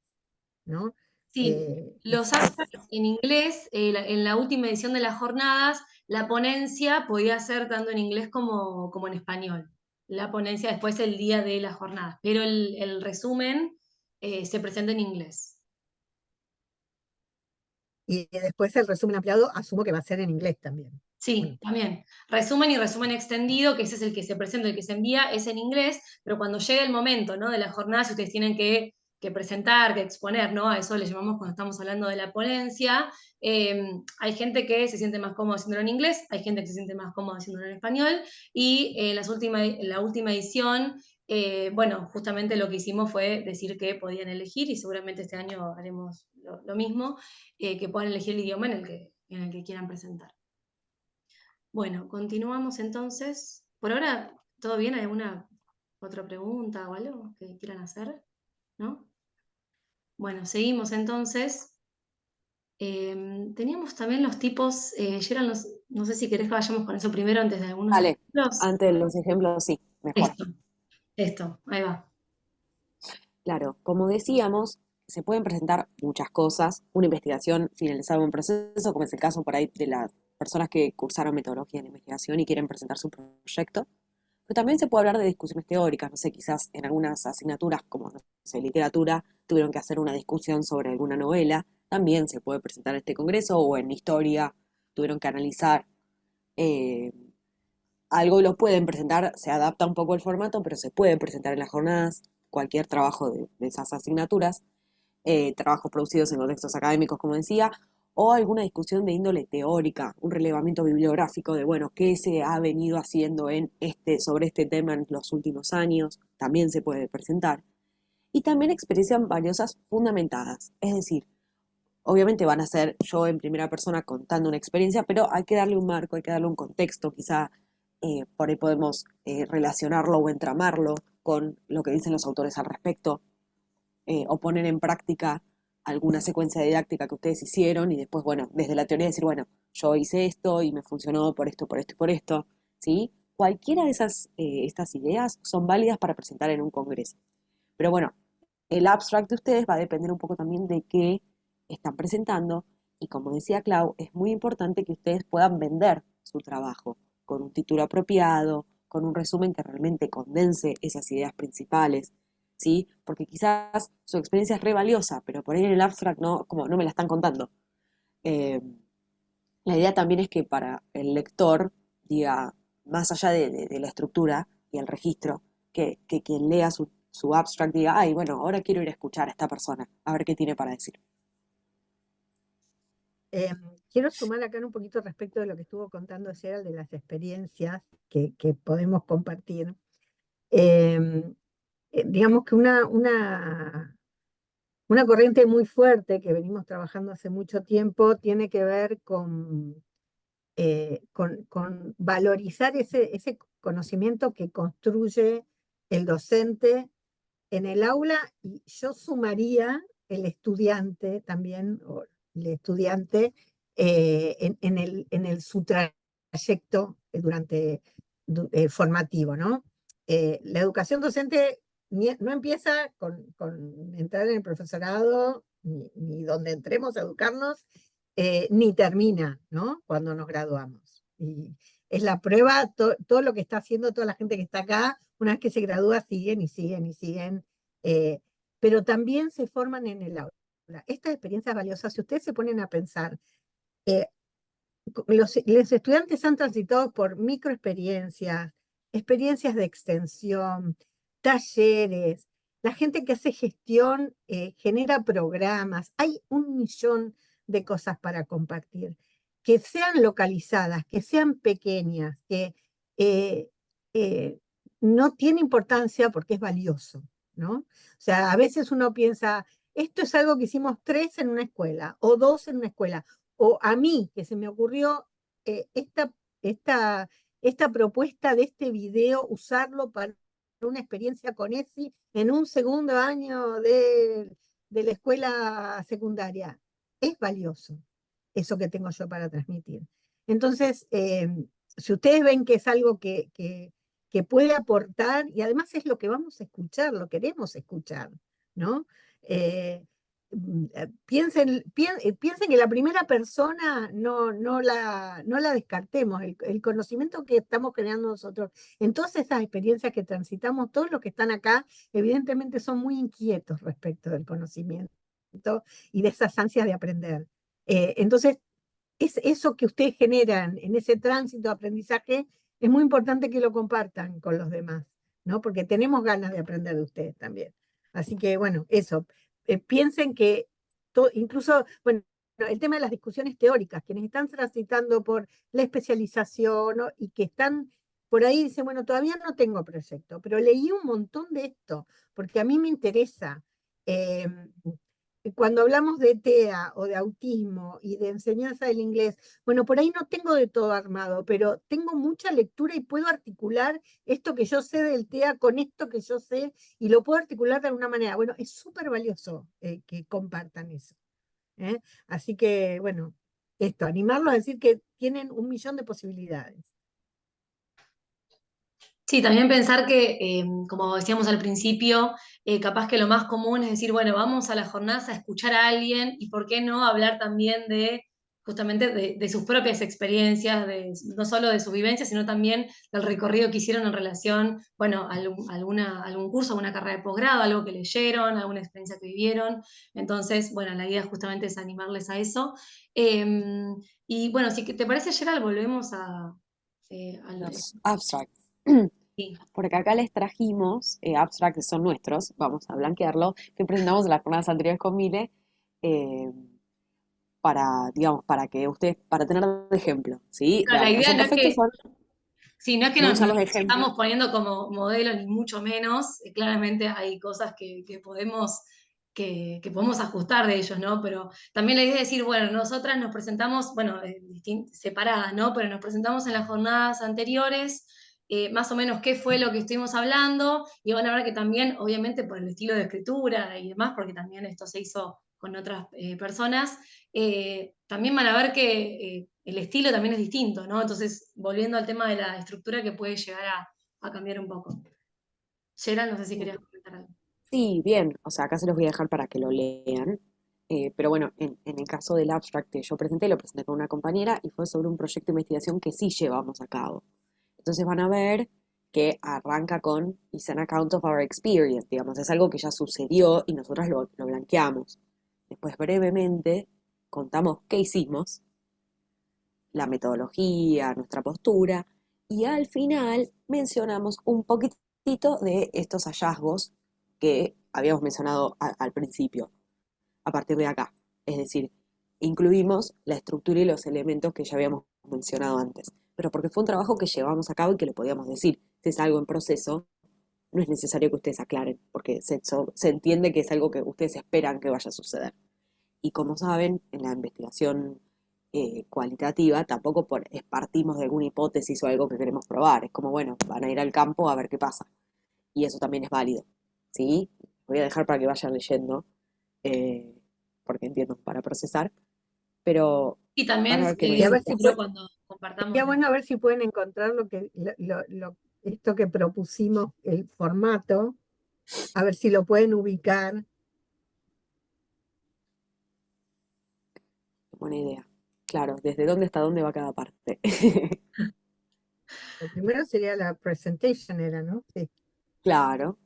¿no? Sí, los abstracts en inglés, en la última edición de las jornadas, la ponencia podía ser tanto en inglés como en español. La ponencia después el día de las jornadas, pero el resumen se presenta en inglés. Y después el resumen ampliado, asumo que va a ser en inglés también. Sí, Bueno, también. Resumen y resumen extendido, que ese es el que se presenta, el que se envía, es en inglés, pero cuando llega el momento, ¿no?, de la jornada, si ustedes tienen que presentar, que exponer, ¿no? A eso le llamamos cuando estamos hablando de la ponencia. Hay gente que se siente más cómoda haciéndolo en inglés, hay gente que se siente más cómoda haciéndolo en español, y en la última edición, bueno, justamente lo que hicimos fue decir que podían elegir, y seguramente este año haremos lo mismo, que puedan elegir el idioma en el que quieran presentar. Bueno, continuamos entonces. Por ahora, ¿todo bien? ¿Hay alguna otra pregunta o algo que quieran hacer? ¿No? Bueno, seguimos entonces. Teníamos también los tipos, Gerald, no sé si querés que vayamos con eso primero antes de algunos Vale, ejemplos. antes de los ejemplos, sí, mejor. Esto, ahí va. Claro, como decíamos, se pueden presentar muchas cosas, una investigación finalizada en un proceso, como es el caso por ahí de las personas que cursaron metodología de investigación y quieren presentar su proyecto, pero también se puede hablar de discusiones teóricas, no sé, quizás en algunas asignaturas como, no sé, literatura, tuvieron que hacer una discusión sobre alguna novela, también se puede presentar en este congreso, o en historia, tuvieron que analizar eh, algo y lo pueden presentar, se adapta un poco el formato, pero se puede presentar en las jornadas cualquier trabajo de esas asignaturas, trabajos producidos en contextos académicos, como decía, o alguna discusión de índole teórica, un relevamiento bibliográfico de, bueno, qué se ha venido haciendo sobre este tema en los últimos años, también se puede presentar. Y también experiencias valiosas fundamentadas, es decir, obviamente van a ser yo en primera persona contando una experiencia, pero hay que darle un marco, hay que darle un contexto, quizá por ahí podemos relacionarlo o entramarlo con lo que dicen los autores al respecto, o poner en práctica alguna secuencia didáctica que ustedes hicieron y después, bueno, desde la teoría decir, bueno, yo hice esto y me funcionó por esto, por esto y por esto, ¿sí? Cualquiera de estas ideas son válidas para presentar en un congreso. Pero bueno, el abstract de ustedes va a depender un poco también de qué están presentando y como decía Clau, es muy importante que ustedes puedan vender su trabajo con un título apropiado, con un resumen que realmente condense esas ideas principales, ¿sí? Porque quizás su experiencia es re valiosa, pero por ahí en el abstract no, como no me la están contando. Eh, la idea también es que para el lector diga, más allá de la estructura y el registro, que quien lea su abstract diga, ay, bueno, ahora quiero ir a escuchar a esta persona, a ver qué tiene para decir. quiero sumar acá un poquito respecto de lo que estuvo contando Gerald de las experiencias que podemos compartir. Digamos que una corriente muy fuerte que venimos trabajando hace mucho tiempo tiene que ver con valorizar ese conocimiento que construye el docente en el aula, y yo sumaría el estudiante también, o el estudiante su trayecto formativo, ¿no? La educación docente no empieza con entrar en el profesorado, ni donde entremos a educarnos, ni termina, ¿no? Cuando nos graduamos. Y es la prueba, todo lo que está haciendo toda la gente que está acá, una vez que se gradúa, siguen y siguen y siguen, pero también se forman en el aula. Estas experiencias valiosas, si ustedes se ponen a pensar, los estudiantes han transitado por microexperiencias, experiencias de extensión, talleres, la gente que hace gestión genera programas, hay 1 millón de cosas para compartir, que sean localizadas, que sean pequeñas, que eh, eh, no tiene importancia porque es valioso, ¿no? O sea, a veces uno piensa, esto es algo que hicimos 3 en una escuela o 2 en una escuela, o a mí, que se me ocurrió esta, esta, esta propuesta de este video, usarlo para una experiencia con ESI en un segundo año de la escuela secundaria. Es valioso eso que tengo yo para transmitir. Entonces, si ustedes ven que es algo que puede aportar, y además es lo que vamos a escuchar, lo queremos escuchar, ¿no? Piensen que la primera persona no la descartemos, el conocimiento que estamos creando nosotros, en todas esas experiencias que transitamos, todos los que están acá, evidentemente son muy inquietos respecto del conocimiento y de esas ansias de aprender. Entonces, es eso que ustedes generan en ese tránsito de aprendizaje, es muy importante que lo compartan con los demás, ¿no? Porque tenemos ganas de aprender de ustedes también. Así que, bueno, eso. Piensen que incluso, bueno, el tema de las discusiones teóricas, quienes están transitando por la especialización, ¿no? Y que están por ahí, dicen, bueno, todavía no tengo proyecto, pero leí un montón de esto, porque a mí me interesa. Eh, Cuando hablamos de TEA o de autismo y de enseñanza del inglés, bueno, por ahí no tengo de todo armado, pero tengo mucha lectura y puedo articular esto que yo sé del TEA con esto que yo sé y lo puedo articular de alguna manera. Bueno, es súper valioso que compartan eso. ¿Eh? Así que, bueno, esto, animarlos a decir que tienen 1 millón de posibilidades. Sí, también pensar que, como decíamos al principio, capaz que lo más común es decir, bueno, vamos a las jornadas a escuchar a alguien y por qué no hablar también de justamente de sus propias experiencias, no solo de sus vivencias, sino también del recorrido que hicieron en relación, bueno, a algún curso, alguna carrera de posgrado, algo que leyeron, alguna experiencia que vivieron. Entonces, bueno, la idea justamente es animarles a eso. Y bueno, si te parece, Gerald, volvemos Los abstracts. sí. Porque acá les trajimos abstracts que son nuestros, vamos a blanquearlo, que presentamos en las jornadas anteriores con Mile, eh, para, digamos, para que ustedes, para tener de ejemplo, ¿sí? Claro, la No idea son no es perfectos, que, son sí, no es que no nos usarlos de ejemplo. estamos poniendo como modelo, ni mucho menos. Claramente hay cosas que podemos ajustar de ellos, ¿no? Pero también la idea es decir, bueno, nosotras nos presentamos, bueno, separadas, ¿no? Pero nos presentamos en las jornadas anteriores, más o menos qué fue lo que estuvimos hablando, y van a ver que también, obviamente, por el estilo de escritura y demás, porque también esto se hizo con otras personas, también van a ver que el estilo también es distinto, ¿no? Entonces, volviendo al tema de la estructura que puede llegar a cambiar un poco. Gerald, no sé si querías comentar algo. Sí, bien, o sea, acá se los voy a dejar para que lo lean. Pero bueno, en el caso del abstract que yo presenté, lo presenté con una compañera y fue sobre un proyecto de investigación que sí llevamos a cabo. Entonces van a ver que arranca con Is an account of our experience, digamos, es algo que ya sucedió y nosotras lo blanqueamos. Después brevemente contamos qué hicimos, la metodología, nuestra postura, y al final mencionamos un poquitito de estos hallazgos que habíamos mencionado al principio, a partir de acá. Es decir, incluimos la estructura y los elementos que ya habíamos mencionado antes, pero porque fue un trabajo que llevamos a cabo y que lo podíamos decir. Si es algo en proceso, no es necesario que ustedes aclaren, porque se entiende que es algo que ustedes esperan que vaya a suceder. Y como saben, en la investigación cualitativa tampoco partimos de alguna hipótesis o algo que queremos probar. Es como, bueno, van a ir al campo a ver qué pasa. Y eso también es válido. ¿Sí? Voy a dejar para que vayan leyendo, eh, porque entiendo, para procesar. Pero Y van a también, ver que no Y a es... ver si quiero cuando compartamos. Sería bueno a ver si pueden encontrar esto que propusimos, el formato, a ver si lo pueden ubicar. Buena idea. Claro, desde dónde hasta dónde va cada parte. Lo primero sería la presentation, era, ¿no? Sí. Claro.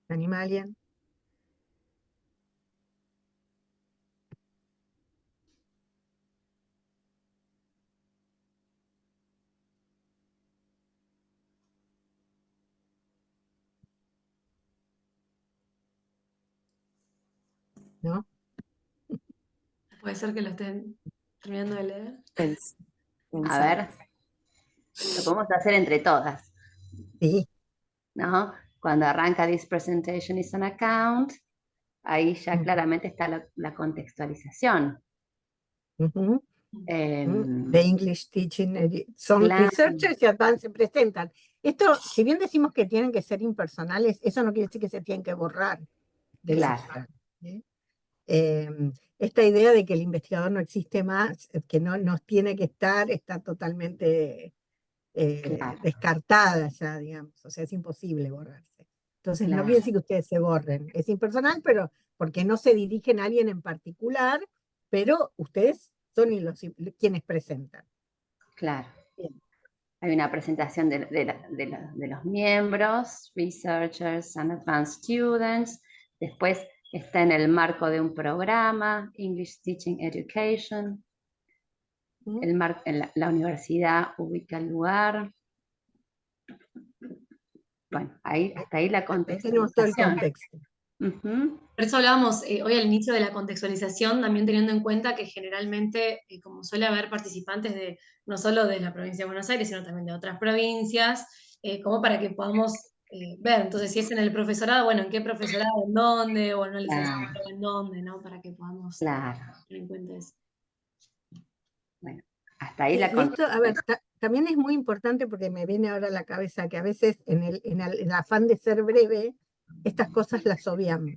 Animalian. ¿No? Puede ser que lo estén terminando de leer. A ver, lo podemos hacer entre todas, Sí. ¿no? Cuando arranca This presentation is an account, ahí ya claramente está la contextualización. Ujú. Em, The English Teaching, son Claro. researchers y advance, se presentan. Esto, si bien decimos que tienen que ser impersonales, eso no quiere decir que se tienen que borrar del Claro. abstract, ¿sí? Esta idea de que el investigador no existe más, que no nos tiene que estar, está totalmente Claro. descartada ya, digamos. O sea, es imposible borrarse. Entonces, no Claro. quiere decir que ustedes se borren. Es impersonal, pero porque no se dirigen a alguien en particular, pero ustedes son quienes presentan. Claro. Bien. Hay una presentación de los miembros, researchers and advanced students. Después está en el marco de un programa, English Teaching Education. La universidad ubica el lugar. Bueno, hasta ahí la Ahí tenemos todo el contextualización. contexto. Ujú. Por eso hablábamos hoy al inicio de la contextualización, también teniendo en cuenta que generalmente, como suele haber participantes de no solo de la provincia de Buenos Aires, sino también de otras provincias, como para que podamos ver. Entonces, si es en el profesorado, bueno, ¿en qué profesorado? ¿En dónde? O en una licenciatura, Claro. ¿en dónde? ¿No? Para que podamos Claro. tener en cuenta eso. Bueno, hasta ahí Sí, la y esto, a ver, contextualización. también es muy importante porque me viene ahora a la cabeza que a veces en el afán de ser breve, estas cosas las obviamos.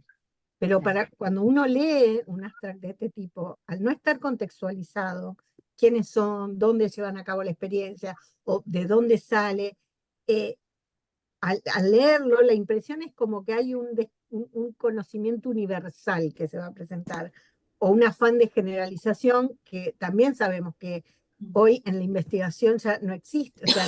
Pero cuando uno lee un abstract de este tipo, al no estar contextualizado, quiénes son, dónde llevan a cabo la experiencia, o de dónde sale, al leerlo, la impresión es como que hay un conocimiento universal que se va a presentar, o un afán de generalización que también sabemos que hoy en la investigación ya no existe, o sea,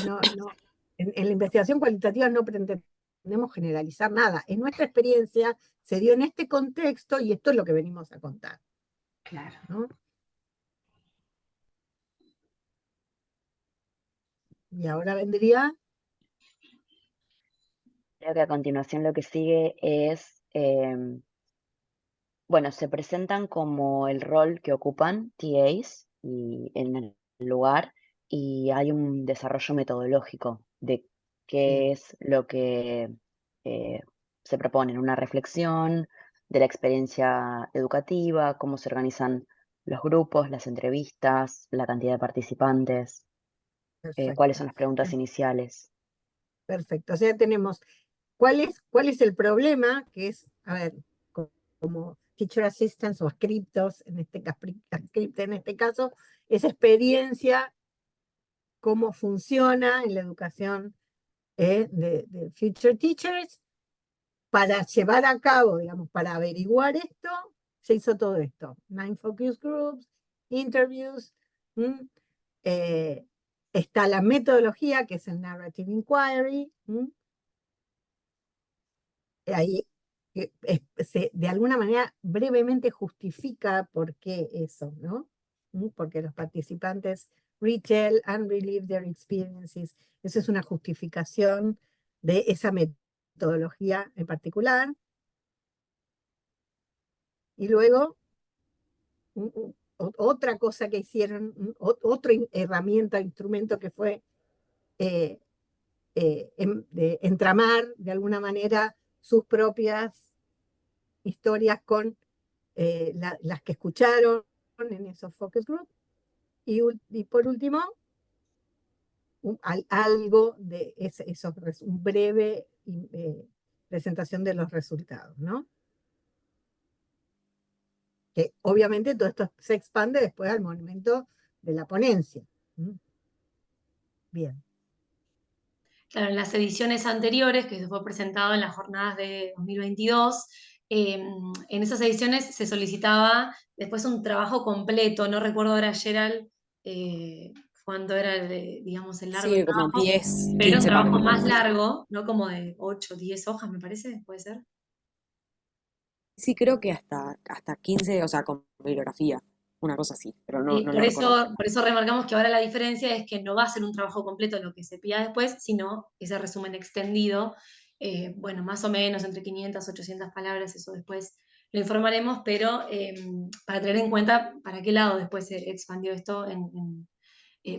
en la investigación cualitativa no pretendemos generalizar nada. En nuestra experiencia se dio en este contexto y esto es lo que venimos a contar. Claro. ¿No? Y ahora vendría... Creo que a continuación lo que sigue es, bueno, se presentan como el rol que ocupan TAs y en el lugar, y hay un desarrollo metodológico de qué es lo que eh, se propone, una reflexión de la experiencia educativa, cómo se organizan los grupos, las entrevistas, la cantidad de participantes, cuáles Perfecto. son las preguntas iniciales. Perfecto. O sea, tenemos cuál es el problema, que es, a ver, como teacher assistants o scriptos, en este caso, esa experiencia, cómo funciona en la educación de future teachers, para llevar a cabo, digamos, para averiguar esto, se hizo todo esto. 9 focus groups, interviews, está la metodología, que es el narrative inquiry, ahí de alguna manera brevemente justifica por qué eso, ¿no? Porque los participantes retell and relive their experiences. Esa es una justificación de esa metodología en particular. Y luego, otra cosa que hicieron, otra herramienta, instrumento que fue de entramar de alguna manera sus propias historias con las que escucharon en esos focus group. Y por último, algo de un breve presentación de los resultados, ¿no? Que obviamente todo esto se expande después al momento de la ponencia. Bien. Claro, en las ediciones anteriores, que se fue presentado en las jornadas de 2022, en esas ediciones se solicitaba después un trabajo completo, no recuerdo ahora, Gerald, cuánto era, digamos, el largo del Sí, como trabajo, 10, pero un 15 trabajo páginas. más largo, no como de 8, 10 hojas, me parece, puede ser. Sí, creo que hasta 15, o sea, con bibliografía, una cosa así, pero no, Y no lo recuerdo. por eso remarcamos que ahora la diferencia es que no va a ser un trabajo completo lo que se pida después, sino ese resumen extendido, bueno, más o menos entre 500, 800 palabras, eso después lo informaremos, pero para tener en cuenta para qué lado después se expandió esto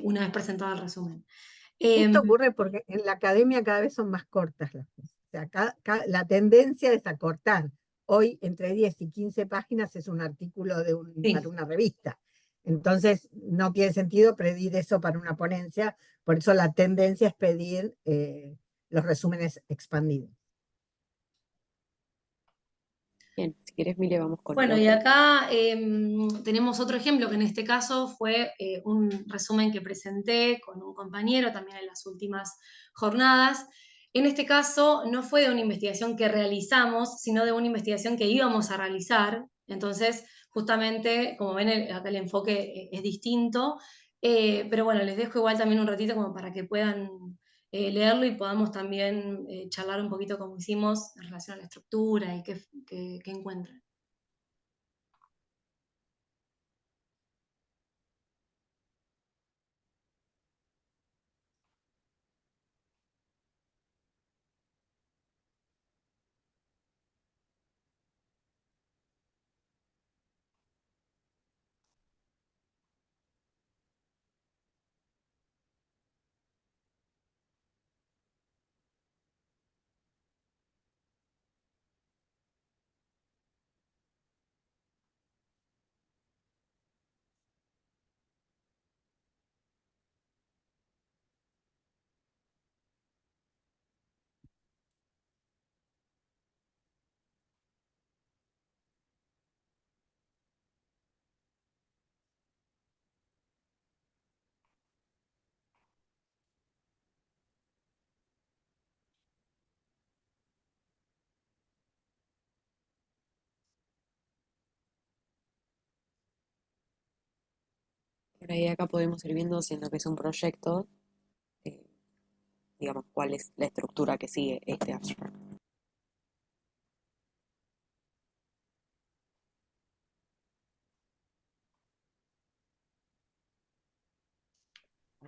una vez presentado el resumen. Esto ocurre porque en la academia cada vez son más cortas las cosas. O sea, la tendencia es acortar. Hoy entre 10 y 15 páginas es un artículo Sí. para una revista. Entonces no tiene sentido pedir eso para una ponencia, por eso la tendencia es pedir los resúmenes expandidos. Bien, si quieres, Mile, vamos con el Bueno, y otro. acá tenemos otro ejemplo que en este caso fue un resumen que presenté con un compañero también en las últimas jornadas. En este caso no fue de una investigación que realizamos, sino de una investigación que íbamos a realizar. Entonces, justamente, como ven, acá el enfoque es distinto. Pero bueno, les dejo igual también un ratito como para que puedan leerlo y podamos también charlar un poquito como hicimos en relación a la estructura y qué encuentran. Por ahí acá podemos ir viendo, siendo que es un proyecto, eh, digamos, cuál es la estructura que sigue este abstract.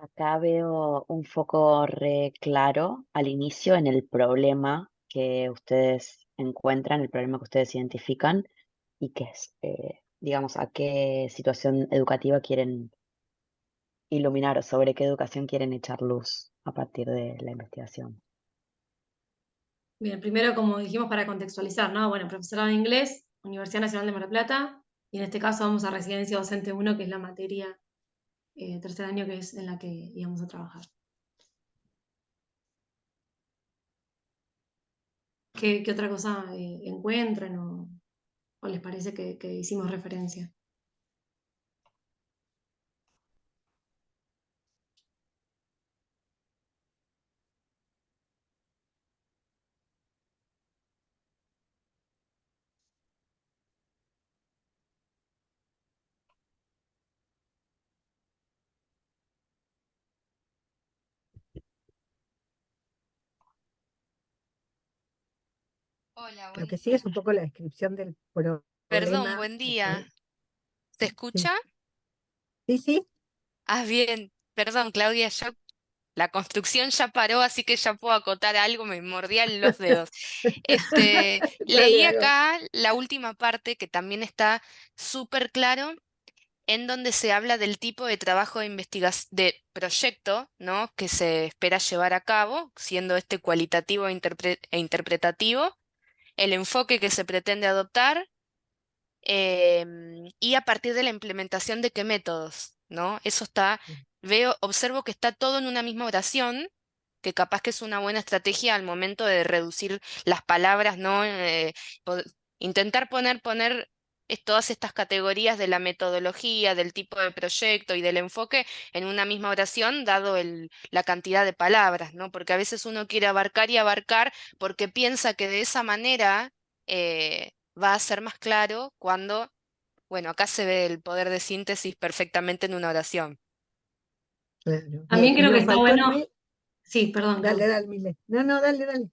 Acá veo un foco re claro al inicio en el problema que ustedes encuentran, el problema que ustedes identifican y que es, digamos, a qué situación educativa quieren iluminar o sobre qué educación quieren echar luz a partir de la investigación. Bien, primero, como dijimos, para contextualizar, ¿no? Bueno, profesorado de inglés, Universidad Nacional de Mar del Plata, y en este caso vamos a Residencia Docente 1, que es la materia tercer año que es en la que íbamos a trabajar. ¿Qué otra cosa encuentran o les parece que hicimos referencia? Hola, Lo buen que sigue es día. un poco la descripción del Perdón, problema. buen día. ¿Se Sí, escucha? sí, sí, Ah, bien. Perdón, Claudia, la construcción ya paró, así que ya puedo acotar algo, me mordían los dedos. dale, Leí Ago. acá la última parte que también está súper claro, en donde se habla del tipo de trabajo de investigación, de proyecto, ¿no? Que se espera llevar a cabo, siendo este cualitativo e interpretativo, el enfoque que se pretende adoptar y a partir de la implementación de qué métodos, ¿no? Eso está observo que está todo en una misma oración, que capaz que es una buena estrategia al momento de reducir las palabras, ¿no? Intentar poner todas estas categorías de la metodología, del tipo de proyecto y del enfoque en una misma oración, dado la cantidad de palabras, ¿no? Porque a veces uno quiere abarcar y abarcar porque piensa que de esa manera va a ser más claro cuando, bueno, acá se ve el poder de síntesis perfectamente en una oración. Claro, bien. También Y creo que nos está faltó el bueno, mail. sí, perdón, Dale, Clau. dale, Mile. No, no, dale, dale.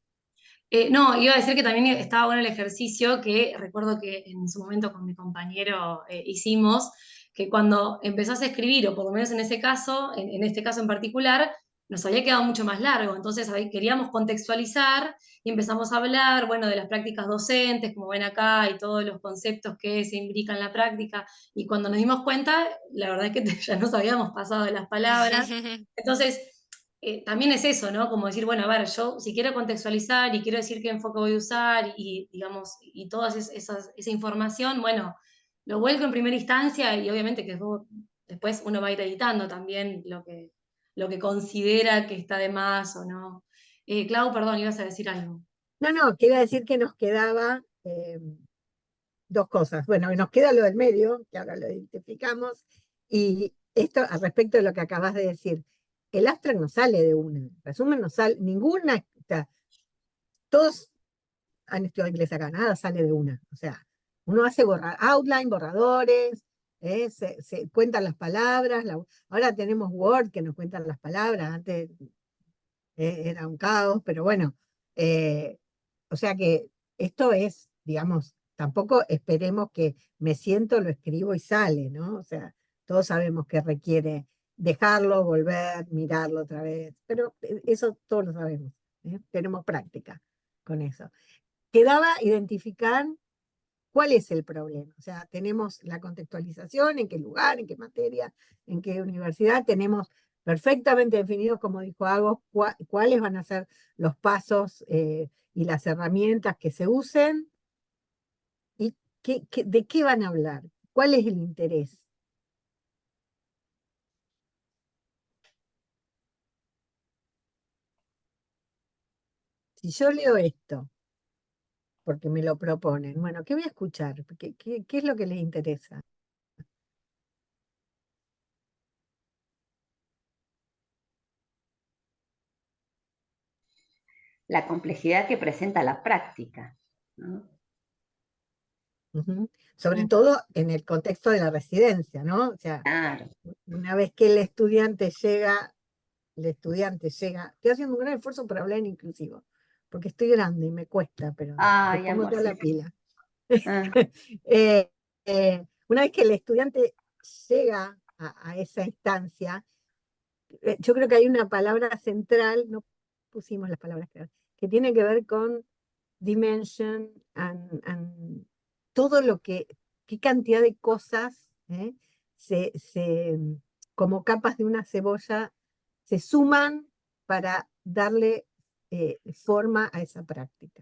No, iba a decir que también estaba bueno el ejercicio que recuerdo que en su momento con mi compañero hicimos, que cuando empezás a escribir, o por lo menos en ese caso, en este caso en particular, nos había quedado mucho más largo. Entonces ahí queríamos contextualizar y empezamos a hablar, bueno, de las prácticas docentes, como ven acá, y todos los conceptos que se imbrican en la práctica. Y cuando nos dimos cuenta, la verdad es que ya nos habíamos pasado de las palabras. Entonces, también es eso, ¿no? Como decir, bueno, a ver, yo si quiero contextualizar y quiero decir qué enfoque voy a usar y, digamos, y toda esa información, bueno, lo vuelco en primera instancia y obviamente que después uno va a ir editando también lo que considera que está de más o no. Clau, perdón, ibas a decir algo. No, no, que iba a decir que nos quedaba dos cosas. Bueno, nos queda lo del medio, que ahora lo identificamos, y esto al respecto de lo que acabas de decir. El abstract no sale de una, el resumen no sale, ninguna, o sea, todos han estudiado inglés acá, nada sale de una. O sea, uno hace outline, borradores, se cuentan las palabras, ahora tenemos Word que nos cuentan las palabras, antes era un caos, pero bueno, eh, o sea que esto es, digamos, tampoco esperemos que me siento, lo escribo y sale, ¿no? O sea, todos sabemos que requiere dejarlo, volver, mirarlo otra vez, pero eso todos lo sabemos, ¿eh? Tenemos práctica con eso. Quedaba identificar cuál es el problema. O sea, tenemos la contextualización, en qué lugar, en qué materia, en qué universidad, tenemos perfectamente definidos, como dijo Agos, cuáles van a ser los pasos y las herramientas que se usen y de qué van a hablar, cuál es el interés. Si yo leo esto, porque me lo proponen, bueno, ¿qué voy a escuchar? ¿Qué es lo que les interesa? La complejidad que presenta la práctica, ¿no? Sobre todo en el contexto de la residencia, ¿no? O sea, Claro. una vez que el estudiante llega, estoy haciendo un gran esfuerzo por hablar en inclusivo, porque estoy grande y me cuesta, pero le Ay, pongo toda la amorcito. pila. Ah, Una vez que el estudiante llega a esa instancia, yo creo que hay una palabra central, no pusimos las palabras claras, que tiene que ver con dimension and todo lo qué cantidad de cosas se, se, como capas de una cebolla se suman para darle forma a esa práctica,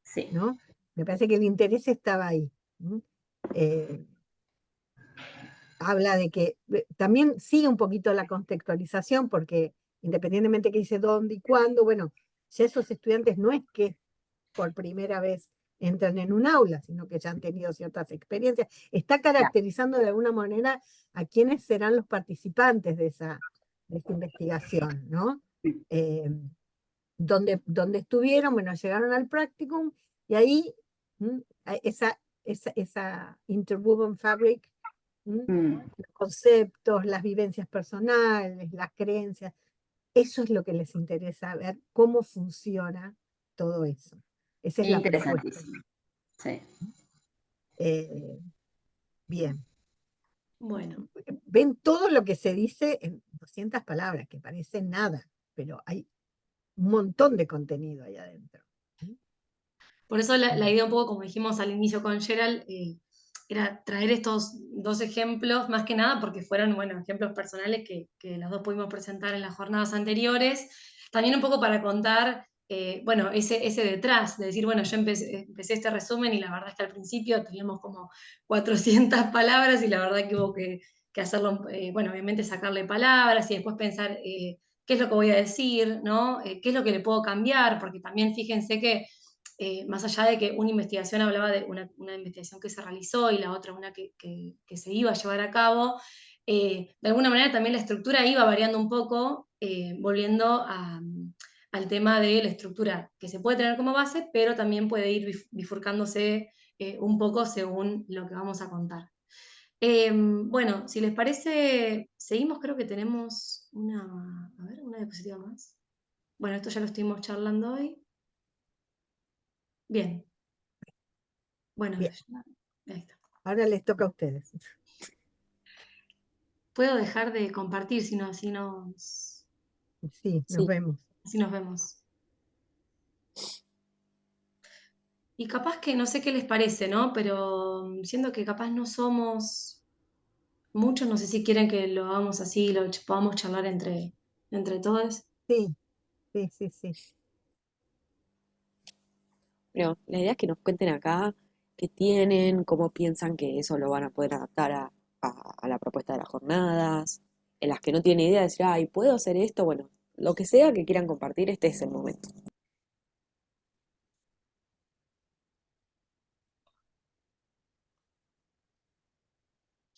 sí, ¿no? Me parece que el interés estaba ahí. Eh, Habla de que también sigue un poquito la contextualización, porque independientemente que dice dónde y cuándo, bueno, ya esos estudiantes no es que por primera vez entran en un aula, sino que ya han tenido ciertas experiencias. Está caracterizando de alguna manera a quiénes serán los participantes de esa investigación, ¿no? Donde estuvieron, bueno, llegaron al practicum y ahí esa interwoven fabric, los conceptos, las vivencias personales, las creencias, eso es lo que les interesa ver, cómo funciona todo eso. Esa es la propuesta. interesantísimo. Sí. Bien. Bueno. Ven todo lo que se dice en 200 palabras, que parece nada, pero hay un montón de contenido ahí adentro. Por eso la idea un poco, como dijimos al inicio con Gerald, era traer estos dos ejemplos, más que nada porque fueron, bueno, ejemplos personales que los dos pudimos presentar en las jornadas anteriores. También un poco para contar, bueno, ese detrás, de decir, bueno, yo empecé este resumen y la verdad es que al principio teníamos como 400 palabras y la verdad que hubo que que hacerlo, bueno, obviamente sacarle palabras y después pensar qué es lo que voy a decir, ¿no? Qué es lo que le puedo cambiar, porque también fíjense que más allá de que una investigación hablaba de una investigación que se realizó y la otra una que se iba a llevar a cabo, de alguna manera también la estructura iba variando un poco, volviendo al tema de la estructura que se puede tener como base, pero también puede ir bifurcándose un poco según lo que vamos a contar. Bueno, si les parece, seguimos, creo que tenemos a ver, una diapositiva más. Bueno, esto ya lo estuvimos charlando hoy. Bien, bueno, Bien, ahí está. ahora les toca a ustedes. Puedo dejar de compartir si no, Sí, nos Sí. vemos. así nos vemos. Y capaz que no sé qué les parece, ¿no? Pero siento que capaz no somos muchos, no sé si quieren que lo hagamos así, lo podamos charlar entre todos. Sí, sí, sí, sí. Pero la idea es que nos cuenten acá qué tienen, cómo piensan que eso lo van a poder adaptar a la propuesta de las jornadas, en las que no tienen idea de decir, ay, ¿puedo hacer esto? Bueno, lo que sea que quieran compartir, este es el momento.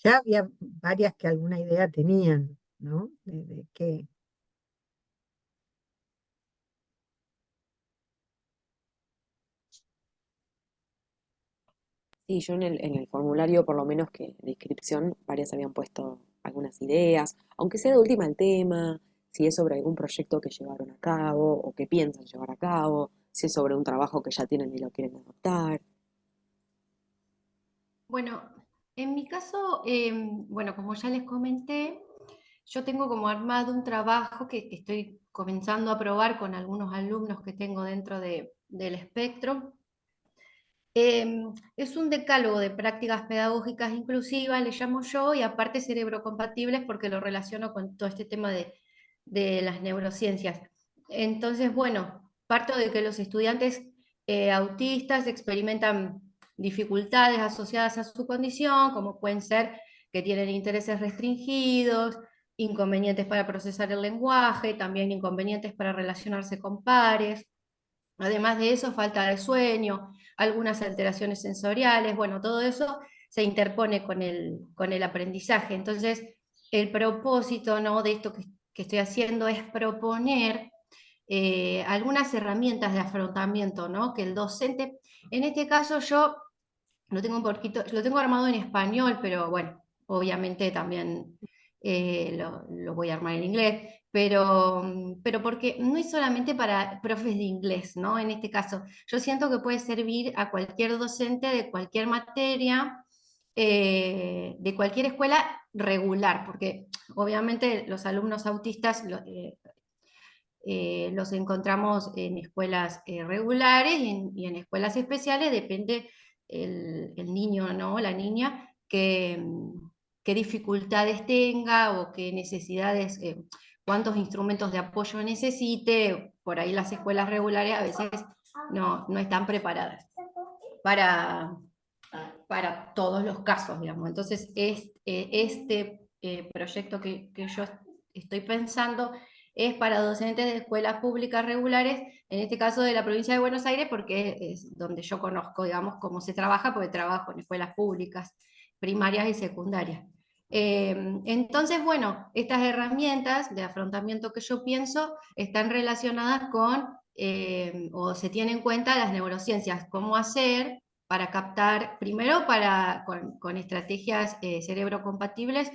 Ya había varias que alguna idea tenían, ¿no? De qué. Sí, yo en el formulario, por lo menos que de inscripción, varias habían puesto algunas ideas, aunque sea de última el tema, si es sobre algún proyecto que llevaron a cabo o que piensan llevar a cabo, si es sobre un trabajo que ya tienen y lo quieren adoptar. Bueno, en mi caso, bueno, como ya les comenté, yo tengo como armado un trabajo que estoy comenzando a probar con algunos alumnos que tengo dentro del espectro. Es un decálogo de prácticas pedagógicas inclusivas, le llamo yo, y aparte cerebrocompatibles porque lo relaciono con todo este tema de las neurociencias. Entonces, bueno, parto de que los estudiantes autistas experimentan dificultades asociadas a su condición, como pueden ser que tienen intereses restringidos, inconvenientes para procesar el lenguaje, también inconvenientes para relacionarse con pares. Además de eso, falta de sueño, algunas alteraciones sensoriales, bueno, todo eso se interpone con el aprendizaje. Entonces, el propósito, ¿no?, de esto que estoy haciendo es proponer algunas herramientas de afrontamiento, ¿no? Que el docente, en este caso yo lo tengo un poquito, lo tengo armado en español, pero bueno, obviamente también lo voy a armar en inglés, pero porque no es solamente para profes de inglés, ¿no? En este caso, yo siento que puede servir a cualquier docente de cualquier materia, de cualquier escuela regular, porque obviamente los alumnos autistas los encontramos en escuelas regulares y en escuelas especiales, depende el niño, ¿no?, la niña, qué dificultades tenga o qué necesidades, cuántos instrumentos de apoyo necesite. Por ahí las escuelas regulares a veces no están preparadas para, para todos los casos, digamos. Entonces, este proyecto que yo estoy pensando es para docentes de escuelas públicas regulares, en este caso de la provincia de Buenos Aires, porque es donde yo conozco, digamos, cómo se trabaja, porque trabajo en escuelas públicas, primarias y secundarias. Entonces, bueno, estas herramientas de afrontamiento que yo pienso están relacionadas con, o se tienen en cuenta las neurociencias, cómo hacer para captar, primero con estrategias cerebrocompatibles,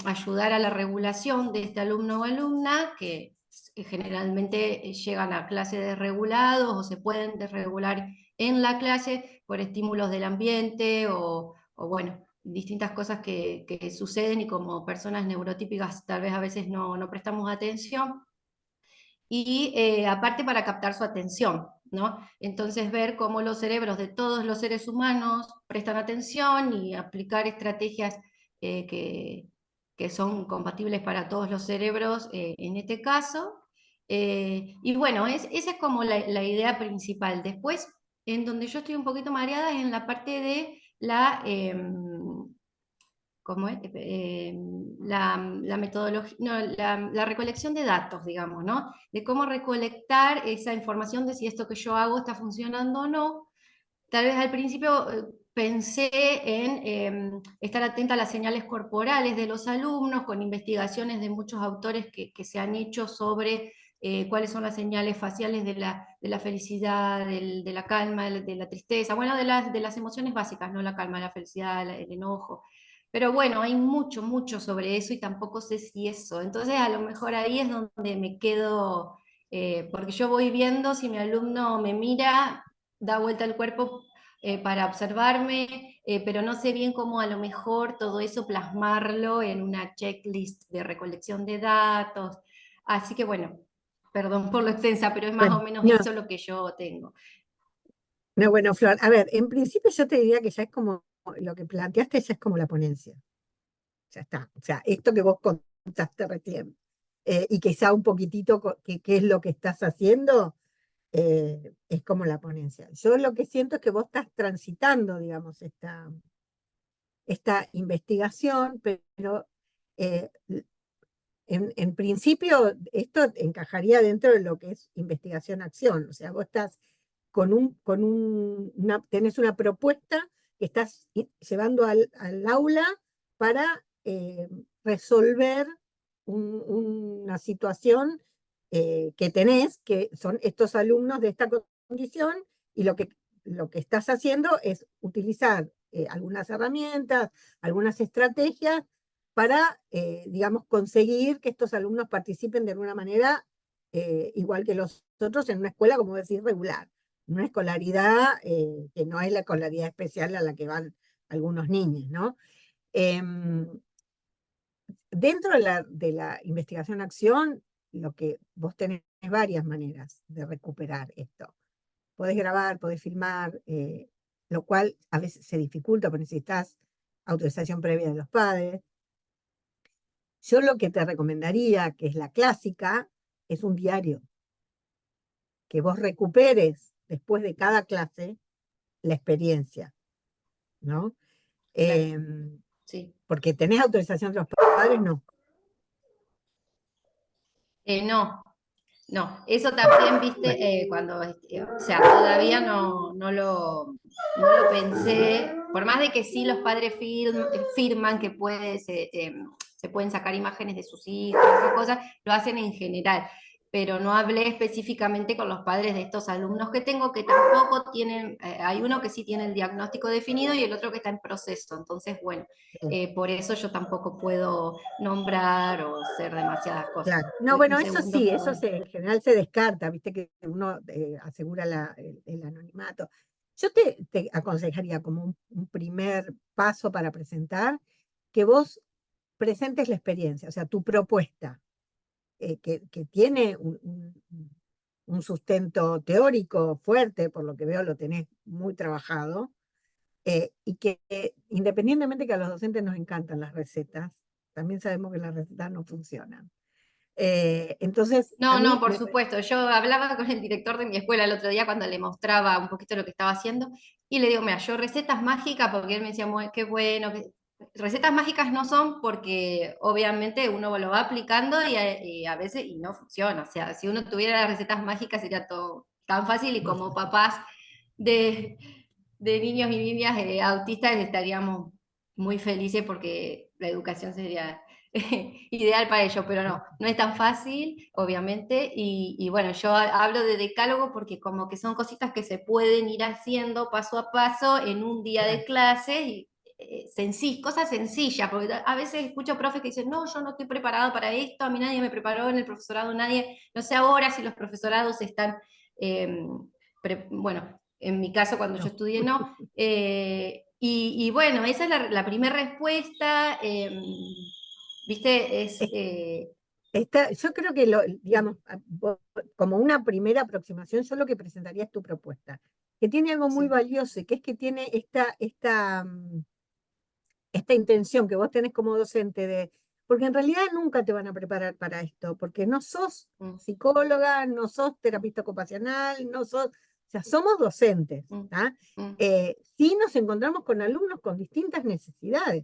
ayudar a la regulación de este alumno o alumna, que generalmente llegan a clase desregulados o se pueden desregular en la clase por estímulos del ambiente o bueno, distintas cosas que suceden y como personas neurotípicas tal vez a veces no prestamos atención. Y aparte para captar su atención, ¿no? Entonces ver cómo los cerebros de todos los seres humanos prestan atención y aplicar estrategias que son compatibles para todos los cerebros en este caso. Y bueno, esa es como la idea principal. Después, en donde yo estoy un poquito mareada es en la parte de ¿cómo es? La metodología, no, la recolección de datos, digamos, ¿no? De cómo recolectar esa información de si esto que yo hago está funcionando o no. Tal vez al principio pensé en estar atenta a las señales corporales de los alumnos, con investigaciones de muchos autores que se han hecho sobre cuáles son las señales faciales de la felicidad, de la calma, de la tristeza, bueno, de las emociones básicas, no la calma, la felicidad, el enojo. Pero bueno, hay mucho, mucho sobre eso y tampoco sé si eso. Entonces a lo mejor ahí es donde me quedo, porque yo voy viendo si mi alumno me mira, da vuelta el cuerpo para observarme, pero no sé bien cómo a lo mejor todo eso plasmarlo en una checklist de recolección de datos. Así que bueno, perdón por lo extensa, pero es más Bueno, o menos no, eso lo que yo tengo. no, bueno, Flor, a ver, en principio yo te diría que ya es como, lo que planteaste ya es como la ponencia. Ya está. O sea, esto que vos contaste recién, y quizá un poquitito qué es lo que estás haciendo, es como la ponencia. Yo lo que siento es que vos estás transitando, digamos, esta investigación, pero eh, en principio esto encajaría dentro de lo que es investigación-acción. O sea, vos estás tenés una propuesta que estás llevando al aula para resolver una situación que tenés, que son estos alumnos de esta condición, y lo que estás haciendo es utilizar algunas herramientas, algunas estrategias para, digamos, conseguir que estos alumnos participen de alguna manera igual que los otros en una escuela, como decir, regular, una escolaridad que no es la escolaridad especial a la que van algunos niños, ¿no? Dentro de la investigación-acción, lo que vos tenés varias maneras de recuperar esto. Podés grabar, podés filmar, lo cual a veces se dificulta porque necesitas autorización previa de los padres. Yo lo que te recomendaría, que es la clásica, es un diario, que vos recuperes después de cada clase la experiencia, ¿no? Claro, sí. Porque tenés autorización de los padres, no. No, no, eso también, Bueno, viste, cuando, o sea, todavía no lo pensé, por más de que sí los padres firman que se pueden sacar imágenes de sus hijos, esas cosas, lo hacen en general, pero no hablé específicamente con los padres de estos alumnos que tengo, que tampoco tienen, hay uno que sí tiene el diagnóstico definido y el otro que está en proceso, entonces, bueno, por eso yo tampoco puedo nombrar o hacer demasiadas cosas. claro. No, bueno, Un eso segundo, sí, perdón. en general se descarta, viste que uno asegura el anonimato. Yo te aconsejaría como un primer paso para presentar, que vos presentes la experiencia, o sea, tu propuesta, que tiene un sustento teórico fuerte, por lo que veo lo tenés muy trabajado, y que independientemente que a los docentes nos encantan las recetas, también sabemos que las recetas no funcionan. Entonces, a No, no, mí por supuesto. Yo hablaba con el director de mi escuela el otro día cuando le mostraba un poquito lo que estaba haciendo y le digo, mira, yo recetas mágicas, porque él me decía, qué bueno, recetas mágicas no son porque obviamente uno lo va aplicando y a veces y no funciona. O sea, si uno tuviera las recetas mágicas sería todo tan fácil y como papás de, de niños y niñas autistas estaríamos muy felices porque la educación sería ideal para ello, pero no, no es tan fácil, obviamente, y bueno, yo hablo de decálogo porque como que son cositas que se pueden ir haciendo paso a paso en un día de clase, y, cosas sencillas, porque a veces escucho profes que dicen, no, yo no estoy preparado para esto, a mí nadie me preparó en el profesorado, nadie, no sé ahora si los profesorados están, bueno, en mi caso cuando yo no. estudié no, y bueno, esa es la primera respuesta. ¿Viste? Yo creo que, digamos, como una primera aproximación, yo lo que presentaría es tu propuesta, que tiene algo muy Sí, valioso, que es que tiene esta intención que vos tenés como docente porque en realidad nunca te van a preparar para esto, porque no sos mm, psicóloga, no sos terapista ocupacional, no sos, o sea, somos docentes, mm, ¿tá? mm, Sí nos encontramos con alumnos con distintas necesidades,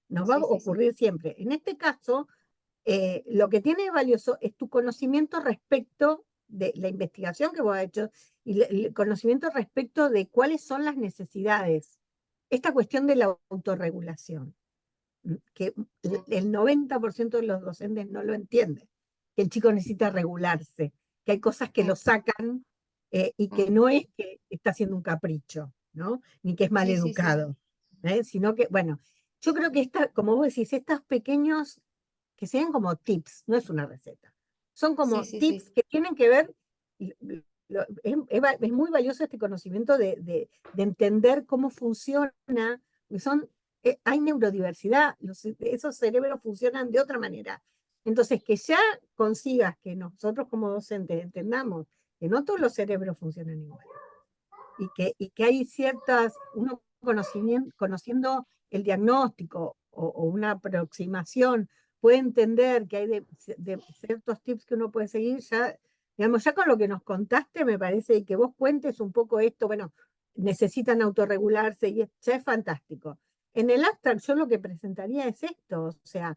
nos va a Sí, sí, sí. ocurrir siempre. En este caso, lo que tiene de valioso es tu conocimiento respecto de la investigación que vos has hecho y el conocimiento respecto de cuáles son las necesidades. Esta cuestión de la autorregulación, que el 90% de los docentes no lo entienden, que el chico necesita regularse, que hay cosas que lo sacan y que no es que está haciendo un capricho, ¿no? Ni que es mal Sí, sí, sí. educado, sino que, bueno, yo creo que como vos decís, estos pequeños, que sean como tips, no es una receta, son como Sí, sí, tips sí. que tienen que ver, es muy valioso este conocimiento de entender cómo funciona, son hay neurodiversidad, esos cerebros funcionan de otra manera. Entonces, que ya consigas que nosotros como docentes entendamos que no todos los cerebros funcionan igual y que hay uno conociendo el diagnóstico o una aproximación, puede entender que hay de ciertos tips que uno puede seguir, ya, digamos, ya con lo que nos contaste, me parece que vos cuentes un poco esto, bueno, necesitan autorregularse y ya es fantástico. En el abstract yo lo que presentaría es esto, o sea,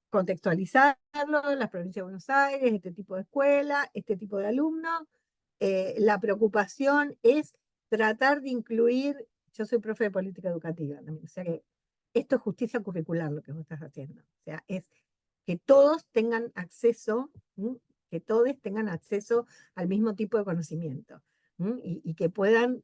contextualizarlo, las provincias de Buenos Aires, este tipo de escuela, este tipo de alumnos. La preocupación es tratar de incluir, yo soy profe de política educativa también, o sea que esto es justicia curricular lo que vos estás haciendo, o sea, es que todos tengan acceso, que todos tengan acceso al mismo tipo de conocimiento y que puedan,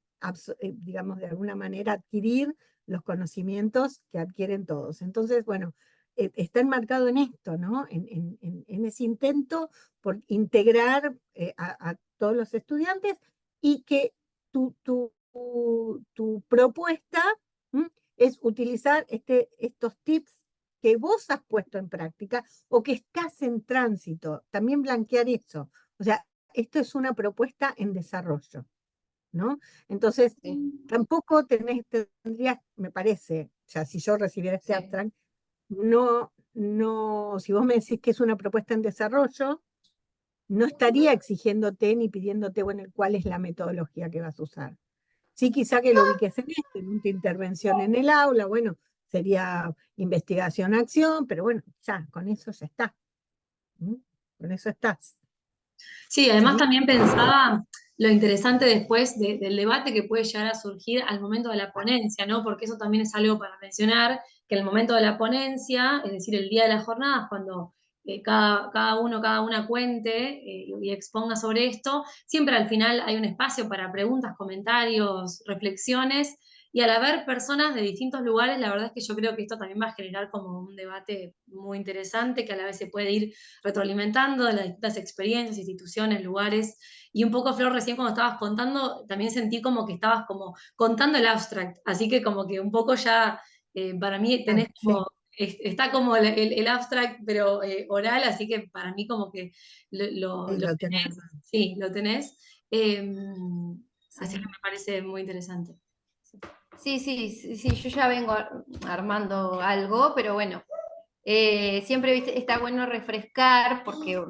digamos, de alguna manera adquirir los conocimientos que adquieren todos. Entonces, bueno, está enmarcado en esto, ¿no? En ese intento por integrar a todos los estudiantes y que tu propuesta es utilizar estos tips que vos has puesto en práctica o que estás en tránsito, también blanquear eso. O sea, esto es una propuesta en desarrollo, ¿no? Entonces, tampoco tendrías, me parece, o sea, si yo recibiera este abstract, si vos me decís que es una propuesta en desarrollo, no estaría exigiéndote ni pidiéndote, bueno, cuál es la metodología que vas a usar. Sí, quizá que lo ubiques en esto, en una intervención en el aula, bueno, sería investigación-acción, pero bueno, ya, con eso ya está. Con eso estás. Sí, además ¿Sí? también pensaba lo interesante después del debate que puede llegar a surgir al momento de la ponencia, ¿no? Porque eso también es algo para mencionar, que el momento de la ponencia, es decir, el día de las jornadas, cuando cada uno, cada una cuente y exponga sobre esto, siempre al final hay un espacio para preguntas, comentarios, reflexiones, y al haber personas de distintos lugares, la verdad es que yo creo que esto también va a generar como un debate muy interesante, que a la vez se puede ir retroalimentando de las distintas experiencias, instituciones, lugares. Y un poco, Flor, recién cuando estabas contando, también sentí como que estabas como contando el abstract, así que como que un poco ya, para mí tenés como, está como el abstract, pero oral, así que para mí como que lo Lo tenés, tenés. sí, lo tenés. Eh, Así Sí. que me parece muy interesante. Sí, sí, sí, sí, yo ya vengo armando algo, pero bueno, siempre está bueno refrescar, porque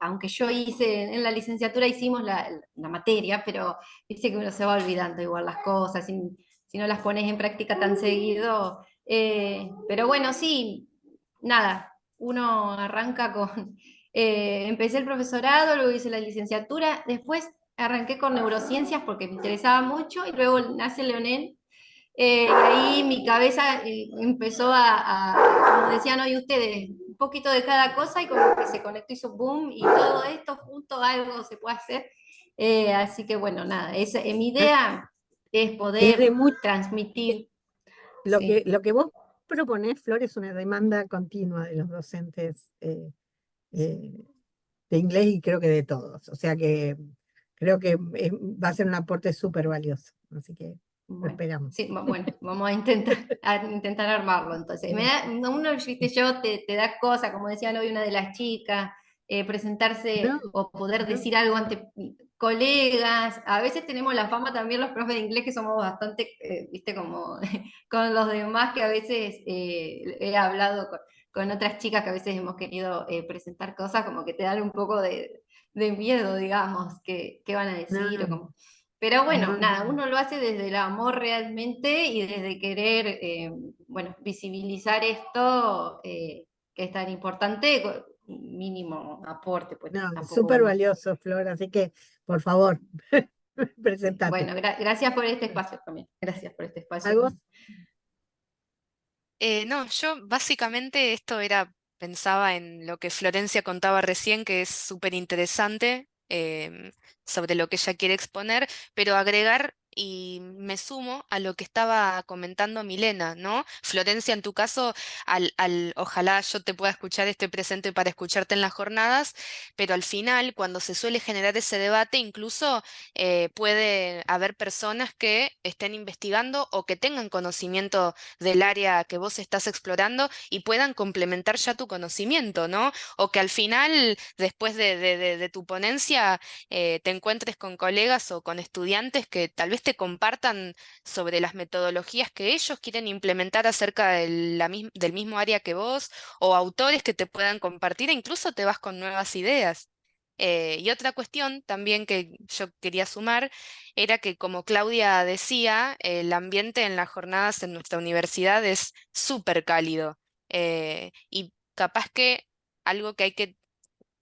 aunque yo hice, en la licenciatura hicimos la materia, pero dice que uno se va olvidando igual las cosas, si no las pones en práctica tan seguido. Pero bueno, sí, nada, uno arranca con, empecé el profesorado, luego hice la licenciatura, después arranqué con neurociencias porque me interesaba mucho y luego nace Leonel. Y ahí mi cabeza empezó como decían hoy ustedes, un poquito de cada cosa y como que se conectó, hizo boom y todo esto junto algo se puede hacer. Así que bueno, nada, mi idea es Es de poder mucho, transmitir. lo Sí. que vos proponés, Flor, es una demanda continua de los docentes de inglés y creo que de todos. O sea que creo que va a ser un aporte súper valioso. Así que lo Bueno, esperamos. sí, bueno, vamos a intentar armarlo entonces. Uno, viste, te da cosa, como decían hoy una de las chicas, presentarse No, o poder no, decir algo ante colegas. A veces tenemos la fama también los profes de inglés que somos bastante, viste, como con los demás, que a veces he hablado con otras chicas que a veces hemos querido presentar cosas como que te dan un poco de miedo, digamos, qué van a decir o no. como... Pero bueno, No, nada, no. uno lo hace desde el amor realmente y desde querer, bueno, visibilizar esto que es tan importante, mínimo aporte, pues No, es tampoco, súper bueno. valioso, Flor, así que, por favor, presentate. Bueno, gracias por este espacio también. Gracias por este espacio. ¿Algo? No, yo básicamente esto era, pensaba en lo que Florencia contaba recién, que es súper interesante sobre lo que ella quiere exponer, pero agregar y me sumo a lo que estaba comentando Milena, ¿no? Florencia, en tu caso, ojalá yo te pueda escuchar, esté presente para escucharte en las jornadas, pero al final, cuando se suele generar ese debate, incluso puede haber personas que estén investigando o que tengan conocimiento del área que vos estás explorando y puedan complementar ya tu conocimiento, ¿no? O que al final, después de tu ponencia, te encuentres con colegas o con estudiantes que tal vez te compartan sobre las metodologías que ellos quieren implementar acerca del mismo área que vos, o autores que te puedan compartir e incluso te vas con nuevas ideas. Y otra cuestión también que yo quería sumar era que, como Claudia decía, el ambiente en las jornadas en nuestra universidad es súper cálido. Y capaz que algo que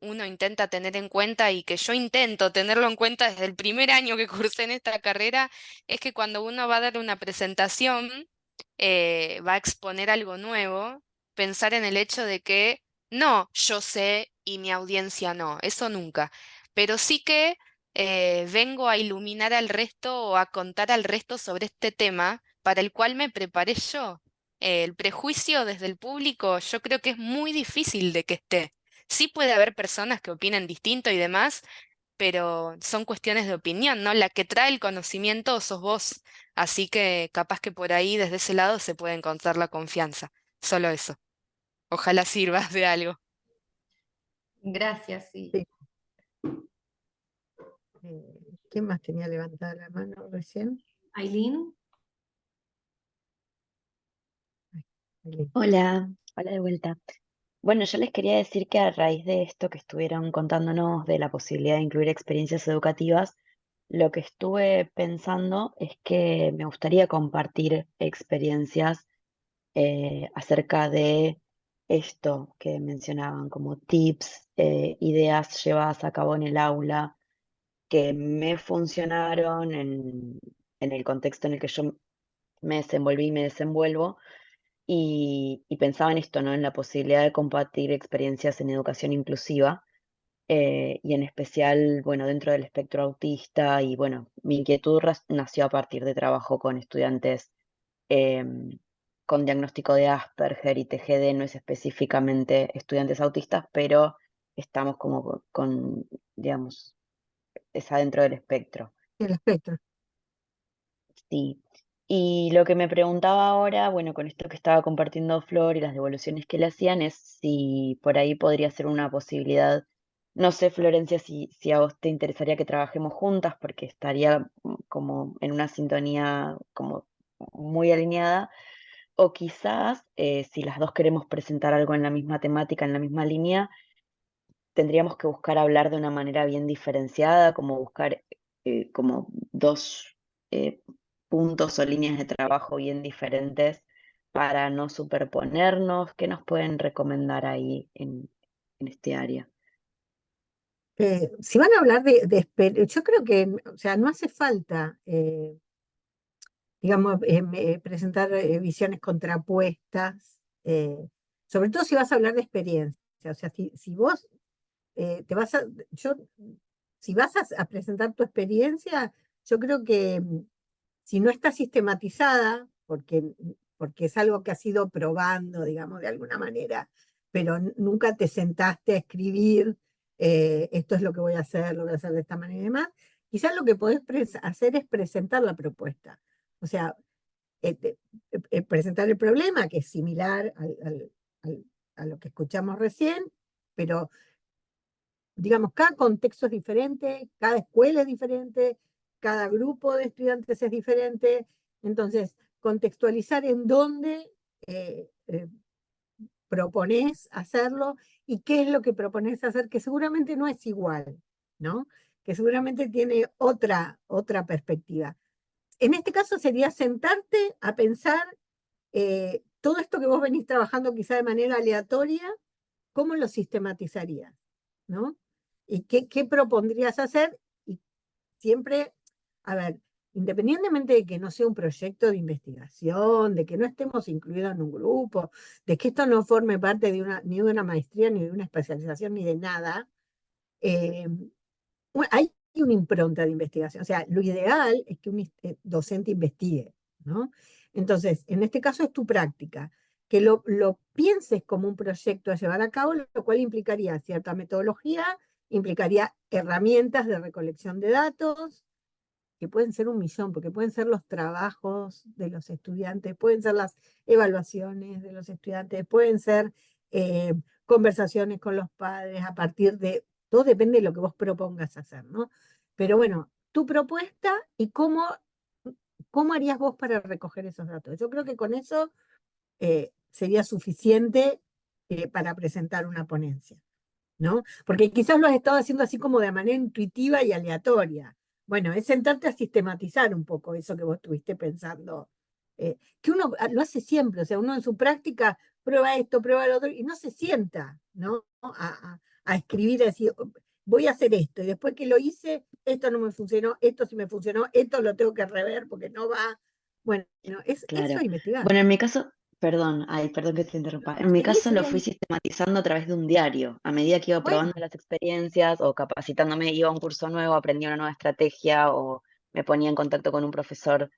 uno intenta tener en cuenta y que yo intento tenerlo en cuenta desde el primer año que cursé en esta carrera, es que cuando uno va a dar una presentación, va a exponer algo nuevo, pensar en el hecho de que no, yo sé y mi audiencia no, eso nunca, pero sí que vengo a iluminar al resto o a contar al resto sobre este tema para el cual me preparé yo. El prejuicio desde el público yo creo que es muy difícil de que esté. Sí puede haber personas que opinen distinto y demás, pero son cuestiones de opinión, ¿no? La que trae el conocimiento sos vos. Así que capaz que por ahí, desde ese lado, se puede encontrar la confianza. Solo eso. Ojalá sirvas de algo. Gracias, sí. Sí. ¿Quién más tenía levantada la mano recién? Aileen. Aileen. Hola, hola de vuelta. Bueno, yo les quería decir que a raíz de esto que estuvieron contándonos de la posibilidad de incluir experiencias educativas, lo que estuve pensando es que me gustaría compartir experiencias acerca de esto que mencionaban, como tips, ideas llevadas a cabo en el aula que me funcionaron en el contexto en el que yo me desenvolví y me desenvuelvo y pensaba en esto, ¿no? En la posibilidad de compartir experiencias en educación inclusiva y en especial, bueno, dentro del espectro autista y bueno, mi inquietud nació a partir de trabajo con estudiantes em, con diagnóstico de Asperger y TGD, no es específicamente estudiantes autistas, pero estamos como digamos, es adentro del espectro. El espectro. Sí. Y lo que me preguntaba ahora, bueno, con esto que estaba compartiendo Flor y las devoluciones que le hacían, es si por ahí podría ser una posibilidad. No sé, Florencia, si a vos te interesaría que trabajemos juntas, porque estaría como en una sintonía como muy alineada, o quizás si las dos queremos presentar algo en la misma temática, en la misma línea, tendríamos que buscar hablar de una manera bien diferenciada, como buscar como dos eh, puntos o líneas de trabajo bien diferentes para no superponernos. ¿Qué nos pueden recomendar ahí en este área? Si van a hablar yo creo que, o sea, no hace falta, digamos, presentar visiones contrapuestas, sobre todo si vas a hablar de experiencia. O sea, si vos te vas a, yo, si vas a presentar tu experiencia, yo creo que si no está sistematizada, porque es algo que has ido probando, digamos, de alguna manera, pero nunca te sentaste a escribir, esto es lo que voy a hacer, lo voy a hacer de esta manera y demás, quizás lo que podés hacer es presentar la propuesta. O sea, presentar el problema, que es similar a lo que escuchamos recién, pero digamos, cada contexto es diferente, cada escuela es diferente, cada grupo de estudiantes es diferente, entonces contextualizar en dónde proponés hacerlo y qué es lo que proponés hacer, que seguramente no es igual, ¿no? que seguramente tiene otra perspectiva. En este caso sería sentarte a pensar todo esto que vos venís trabajando quizá de manera aleatoria, ¿cómo lo sistematizarías? ¿No? ¿Y qué propondrías hacer? Y siempre, a ver, independientemente de que no sea un proyecto de investigación, de que no estemos incluidos en un grupo, de que esto no forme parte ni de una maestría, ni de una especialización, ni de nada, eh, hay una impronta de investigación. O sea, lo ideal es que un docente investigue, ¿no? Entonces, en este caso es tu práctica. Que lo pienses como un proyecto a llevar a cabo, lo cual implicaría cierta metodología, implicaría herramientas de recolección de datos, que pueden ser un millón, porque pueden ser los trabajos de los estudiantes, pueden ser las evaluaciones de los estudiantes, pueden ser conversaciones con los padres a partir de, todo depende de lo que vos propongas hacer, ¿no? Pero bueno, tu propuesta y cómo harías vos para recoger esos datos. Yo creo que con eso sería suficiente para presentar una ponencia, ¿no? Porque quizás lo has estado haciendo así como de manera intuitiva y aleatoria. Bueno, es sentarte a sistematizar un poco eso que vos estuviste pensando. Que uno lo hace siempre, o sea, uno en su práctica prueba esto, prueba lo otro, y no se sienta, ¿no? A escribir, a decir, voy a hacer esto, y después que lo hice, esto no me funcionó, esto sí me funcionó, esto lo tengo que rever porque no va. Bueno, eso Claro. es investigar. Bueno, en mi caso, perdón, ay, perdón que te interrumpa. En mi caso lo fui sistematizando a través de un diario. A medida que iba Bueno, probando las experiencias o capacitándome, iba a un curso nuevo, aprendía una nueva estrategia o me ponía en contacto con un profesor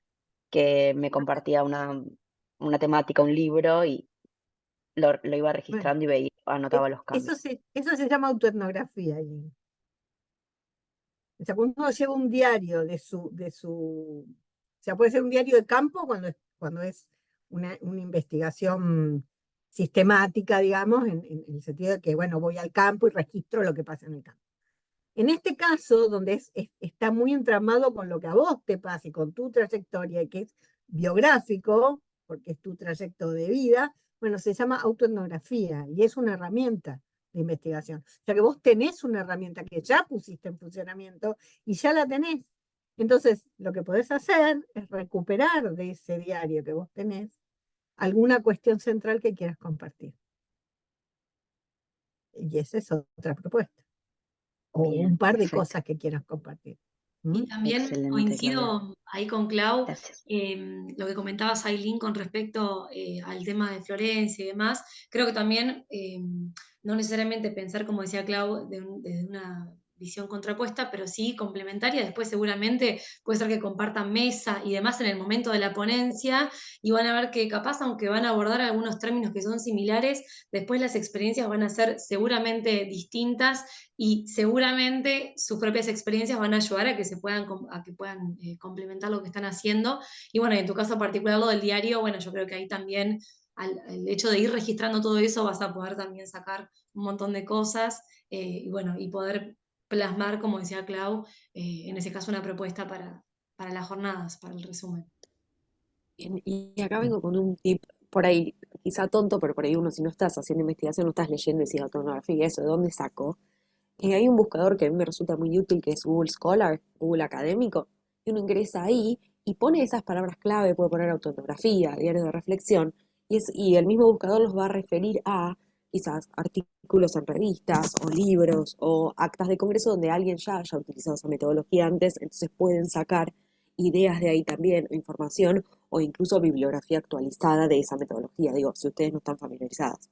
que me compartía una temática, un libro y lo iba bueno, registrando y veía, anotaba los cambios. eso se llama autoetnografía. O sea, cuando uno lleva un diario o sea, puede ser un diario de campo cuando es una investigación sistemática, digamos, en el sentido de que, bueno, voy al campo y registro lo que pasa en el campo. En este caso, donde está muy entramado con lo que a vos te pasa y con tu trayectoria, que es biográfico, porque es tu trayecto de vida, bueno, se llama autoetnografía y es una herramienta de investigación. O sea que vos tenés una herramienta que ya pusiste en funcionamiento y ya la tenés. Entonces, lo que podés hacer es recuperar de ese diario que vos tenés alguna cuestión central que quieras compartir. Y esa es otra propuesta o un Bien, par de perfecto. cosas que quieras compartir. Y también Excelente, Claudia. coincido ahí con Clau, Gracias. lo que comentabas, Aileen, con respecto al tema de Florencia y demás. Creo que también no necesariamente pensar, como decía Clau, desde una visión contrapuesta, pero sí complementaria. Después seguramente puede ser que compartan mesa y demás en el momento de la ponencia y van a ver que capaz, aunque van a abordar algunos términos que son similares, después las experiencias van a ser seguramente distintas y seguramente sus propias experiencias van a ayudar a que puedan complementar lo que están haciendo. Y bueno, en tu caso particular, lo del diario, bueno, yo creo que ahí también, al hecho de ir registrando todo eso, vas a poder también sacar un montón de cosas y bueno, y poder plasmar, como decía Clau, en ese caso una propuesta para las jornadas, para el resumen. Bien, y acá vengo con un tip por ahí, quizá tonto, pero por ahí uno, si no estás haciendo investigación, no estás leyendo y decís autografía, eso, ¿de dónde saco? Hay un buscador que a mí me resulta muy útil, que es Google Scholar, Google Académico, y uno ingresa ahí y pone esas palabras clave, puede poner autoetnografía, diario de reflexión, y el mismo buscador los va a referir a quizás artículos en revistas o libros o actas de congreso donde alguien ya haya utilizado esa metodología antes, entonces pueden sacar ideas de ahí también, o información, o incluso bibliografía actualizada de esa metodología, digo, si ustedes no están familiarizadas.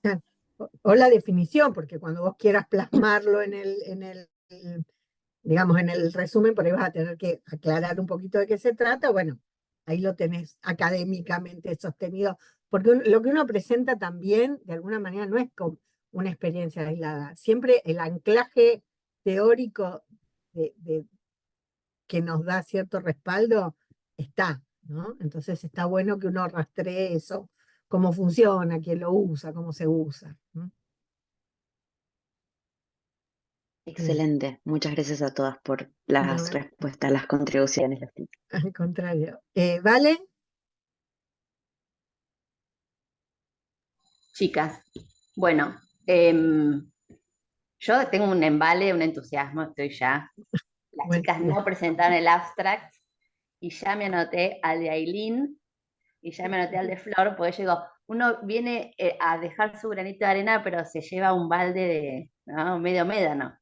O la definición, porque cuando vos quieras plasmarlo digamos, en el resumen, por ahí vas a tener que aclarar un poquito de qué se trata. Bueno, ahí lo tenés académicamente sostenido, porque lo que uno presenta también, de alguna manera, no es como una experiencia aislada. Siempre el anclaje teórico que nos da cierto respaldo está, ¿no? Entonces está bueno que uno rastree eso, cómo funciona, quién lo usa, cómo se usa, ¿no? Bien, Excelente. Muchas gracias a todas por las no, respuestas, las contribuciones, los tips. al contrario. ¿Vale? Chicas, bueno, yo tengo un embale, un entusiasmo, estoy ya las Bueno, chicas no presentaron el abstract y ya me anoté al de Aileen y ya me anoté al de Flor, porque yo digo, uno viene a dejar su granito de arena, pero se lleva un balde de, ¿no? Medio médano.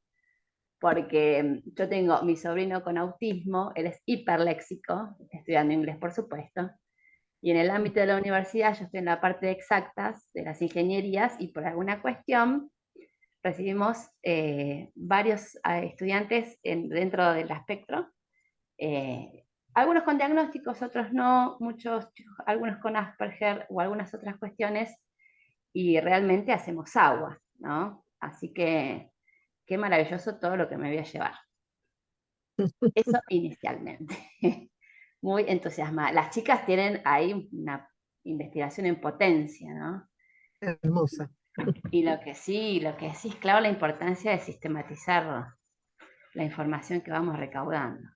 Porque yo tengo mi sobrino con autismo, él es hiperléxico, estudiando inglés por supuesto, y en el ámbito de la universidad yo estoy en la parte de exactas, de las ingenierías, y por alguna cuestión recibimos varios estudiantes dentro del espectro, algunos con diagnósticos, otros no, muchos chicos, algunos con Asperger o algunas otras cuestiones, y realmente hacemos agua, ¿no? Así que qué maravilloso todo lo que me voy a llevar. Eso inicialmente. Muy entusiasmada. Las chicas tienen ahí una investigación en potencia, ¿no? hermosa. Y lo que sí es claro, la importancia de sistematizar la información que vamos recaudando.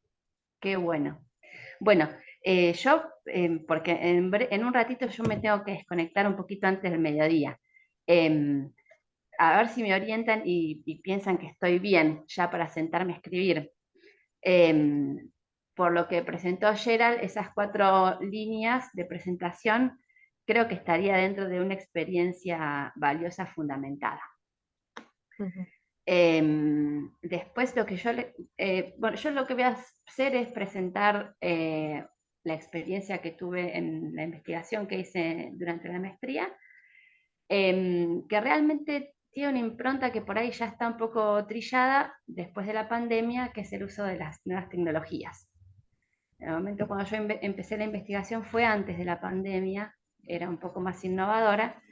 Qué bueno. Bueno, porque en un ratito yo me tengo que desconectar un poquito antes del mediodía. A ver si me orientan y piensan que estoy bien ya para sentarme a escribir. Por lo que presentó Gerald, esas 4 líneas de presentación, creo que estaría dentro de una experiencia valiosa fundamentada. Ujú. Después lo que yo lo que voy a hacer es presentar la experiencia que tuve en la investigación que hice durante la maestría, que realmente tiene una impronta que por ahí ya está un poco trillada después de la pandemia, que es el uso de las nuevas tecnologías. En el momento cuando yo empecé la investigación fue antes de la pandemia, era un poco más innovadora,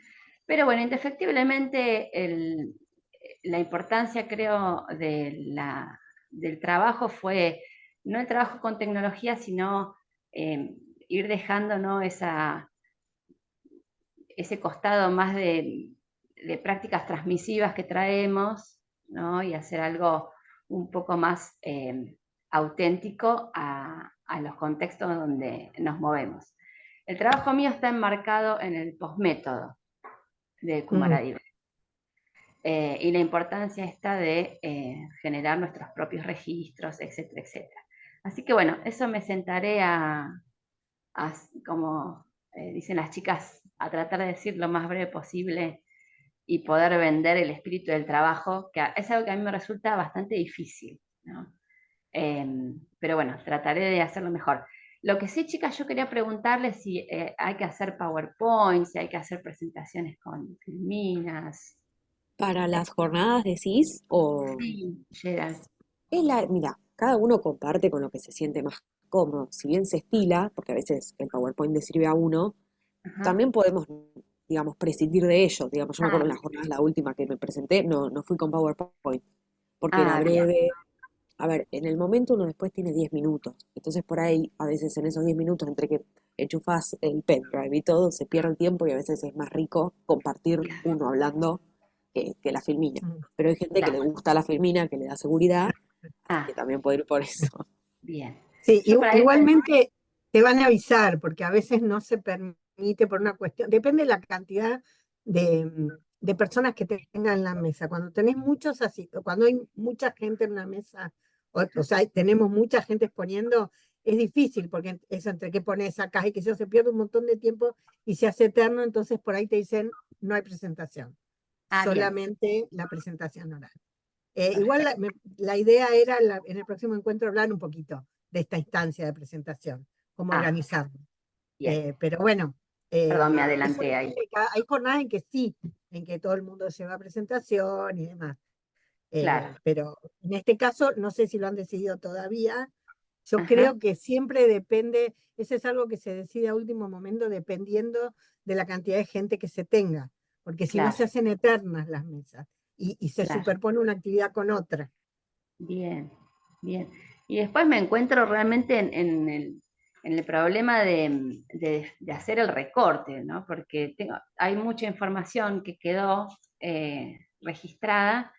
pero bueno, indefectiblemente la importancia, creo, del trabajo fue no el trabajo con tecnología, sino ir dejando, ¿no? Ese costado más de prácticas transmisivas que traemos, ¿no? Y hacer algo un poco más auténtico a los contextos donde nos movemos. El trabajo mío está enmarcado en el postmétodo de Kumaradev. Y la importancia está de generar nuestros propios registros, etcétera, etcétera. Así que bueno, eso me sentaré como dicen las chicas, a tratar de decir lo más breve posible y poder vender el espíritu del trabajo, que es algo que a mí me resulta bastante difícil, ¿no? Pero bueno, trataré de hacerlo mejor. Lo que sí, chicas, yo quería preguntarles si hay que hacer PowerPoint, si hay que hacer presentaciones con filminas. Para las jornadas decís, o Sí, Gerald. mira, cada uno comparte con lo que se siente más cómodo. Si bien se estila, porque a veces el PowerPoint le sirve a uno, Ajá. también podemos, digamos, prescindir de ello. Digamos, yo me acuerdo en Ah, las jornadas, la última que me presenté, no fui con PowerPoint, porque era bien. breve. A ver, en el momento uno después tiene 10 minutos. Entonces por ahí, a veces en esos 10 minutos, entre que enchufás el pendrive y todo, se pierde el tiempo y a veces es más rico compartir uno hablando que la filmina. Pero hay gente que le Claro. gusta la filmina, que le da seguridad, así que Ah, también puede ir por eso. bien. Sí, Yo para ir igualmente te van a avisar, porque a veces no se permite por una cuestión, depende de la cantidad de personas que tengan en la mesa. Cuando tenés muchos así, cuando hay mucha gente en una mesa, o sea, tenemos mucha gente exponiendo, es difícil, porque eso entre que pones acá y que yo se pierde un montón de tiempo y se hace eterno, entonces por ahí te dicen, no hay presentación, bien. solamente la presentación oral. Igual Perfecto. la idea era en el próximo encuentro hablar un poquito de esta instancia de presentación, cómo Ah, organizarlo. bien. Pero bueno, Perdón, me eso adelanté ahí. depende, hay jornadas en que sí, en que todo el mundo lleva presentación y demás. Claro. Pero en este caso, no sé si lo han decidido todavía. Yo Ajá, creo que siempre depende, eso es algo que se decide a último momento dependiendo de la cantidad de gente que se tenga, porque si no claro, se hacen eternas las mesas y se claro. superpone una actividad con otra. Bien, bien. Y después me encuentro realmente en el problema de hacer el recorte, ¿no? Porque hay mucha información que quedó registrada.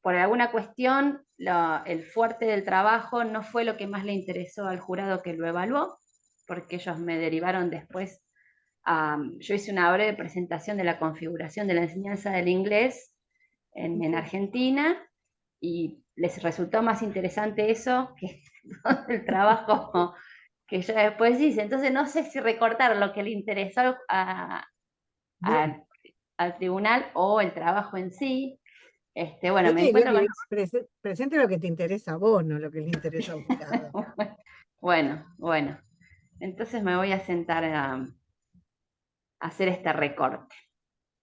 Por alguna cuestión, el fuerte del trabajo no fue lo que más le interesó al jurado que lo evaluó, porque ellos me derivaron después. Yo hice una breve presentación de la configuración de la enseñanza del inglés en Argentina, y les resultó más interesante eso que todo el trabajo que ella después hice. Entonces no sé si recortar lo que le interesó Bien. al tribunal o el trabajo en sí. Bueno, Yo me te diría encuentro con... que presente lo que te interesa a vos, no lo que le interesa al jurado. Bueno, bueno. Entonces me voy a sentar a hacer este recorte.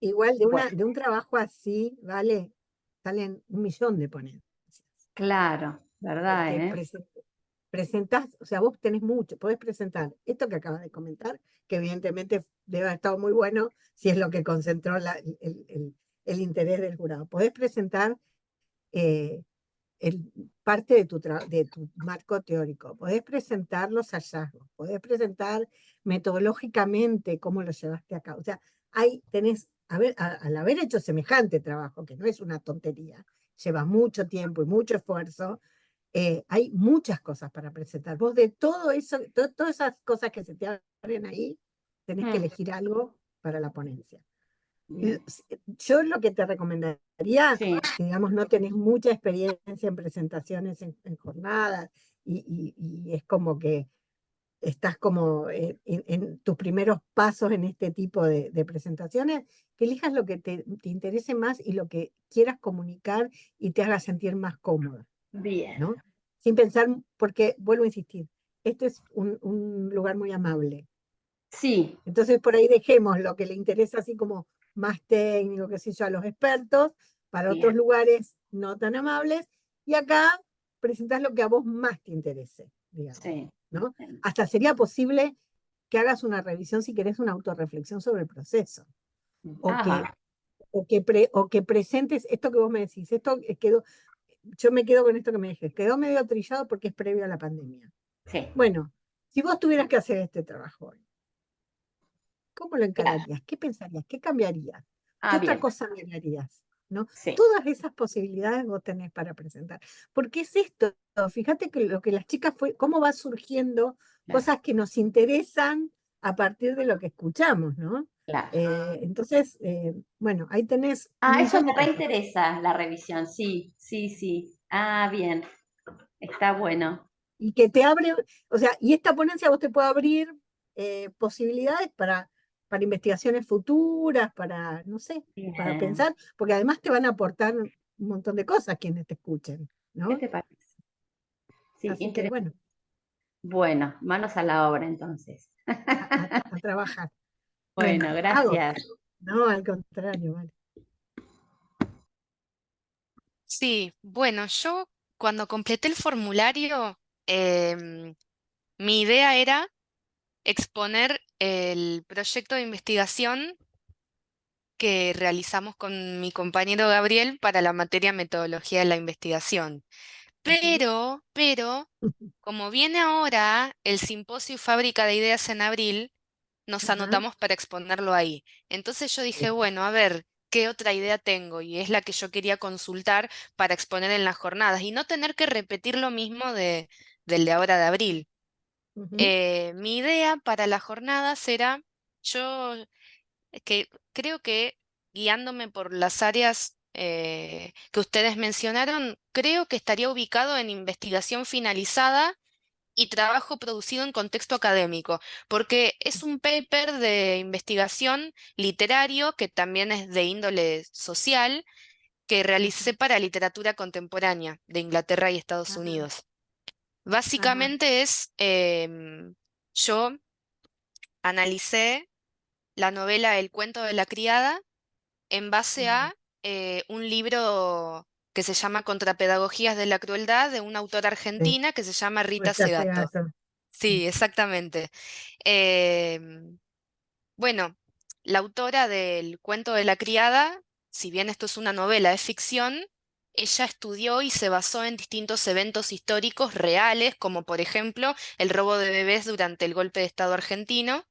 Igual Bueno, de un trabajo así, ¿vale? Salen 1.000.000 de ponencias. claro, ¿verdad, Porque presentás, o sea, vos tenés mucho, podés presentar esto que acabas de comentar, que evidentemente debe haber estado muy bueno si es lo que concentró el interés del jurado. Podés presentar eh, parte de tu marco teórico, podés presentar los hallazgos, podés presentar metodológicamente cómo lo llevaste a cabo. O sea, al haber hecho semejante trabajo, que no es una tontería, lleva mucho tiempo y mucho esfuerzo, hay muchas cosas para presentar. Vos de todo eso, todas esas cosas que se te abren ahí, tenés que elegir algo para la ponencia. bien. Yo lo que te recomendaría, Sí, si digamos no tenés mucha experiencia en presentaciones en jornadas y es como que estás como en tus primeros pasos en este tipo de presentaciones, que elijas lo que te interese más y lo que quieras comunicar y te haga sentir más cómoda, bien. ¿no? Sin pensar, porque vuelvo a insistir, este es un lugar muy amable. Sí, Entonces por ahí dejemos lo que le interesa así como más técnico, qué sé yo, a los expertos, para otros bien, lugares no tan amables, y acá presentás lo que a vos más te interese, digamos, sí. ¿no? Hasta sería posible que hagas una revisión, si querés, una autorreflexión sobre el proceso, o que, Ajá, o que presentes esto que vos me decís, yo me quedo con esto que me dijiste, quedó medio trillado porque es previo a la pandemia. sí, Bueno, si vos tuvieras que hacer este trabajo hoy, ¿cómo lo claro. encararías? ¿Qué pensarías? ¿Qué cambiarías? ¿Qué Ah, otra bien, cosa mirarías? ¿No? sí, Todas esas posibilidades vos tenés para presentar. Porque es esto, fíjate que lo que las chicas fue, cómo va surgiendo claro, cosas que nos interesan a partir de lo que escuchamos, ¿no? claro. Entonces, bueno, ahí tenés un Ah, eso millón me de cosas. reinteresa, la revisión, sí, sí, sí. Ah, bien, está bueno. Y que te abre, o sea, y esta ponencia vos te puede abrir posibilidades para investigaciones futuras, para, no sé, para Bien. pensar, porque además te van a aportar un montón de cosas quienes te escuchen, ¿Qué ¿no? te parece? Sí, Así que interesante. bueno, Bueno, manos a la obra entonces. a trabajar. Bueno, Bueno, hago. gracias. No, al contrario, vale. Sí, bueno, yo cuando completé el formulario, mi idea era exponer el proyecto de investigación que realizamos con mi compañero Gabriel para la materia metodología de la investigación. Ujú, Pero, como viene ahora el simposio y fábrica de ideas en abril, nos ajá, anotamos para exponerlo ahí. Entonces yo dije, bien, bueno, a ver, ¿qué otra idea tengo? Y es la que yo quería consultar para exponer en las jornadas y no tener que repetir lo mismo del de ahora de abril. ujú, Mi idea para las jornadas era, yo creo que guiándome por las áreas que ustedes mencionaron, creo que estaría ubicado en investigación finalizada y trabajo producido en contexto académico, porque es un paper de investigación literario que también es de índole social, que realicé para literatura contemporánea de Inglaterra y Estados ajá, Unidos. ajá, Básicamente yo analicé la novela El cuento de la criada en base bien, a un libro que se llama Contrapedagogías de la crueldad de una autora sí, argentina que se llama Rita Rita Segato. Segato. Sí, exactamente. Em, bueno, la autora del cuento de la criada, si bien esto es una novela, es ficción, ella estudió y se basó en distintos eventos históricos reales, como por ejemplo el robo de bebés durante el golpe de Estado argentino,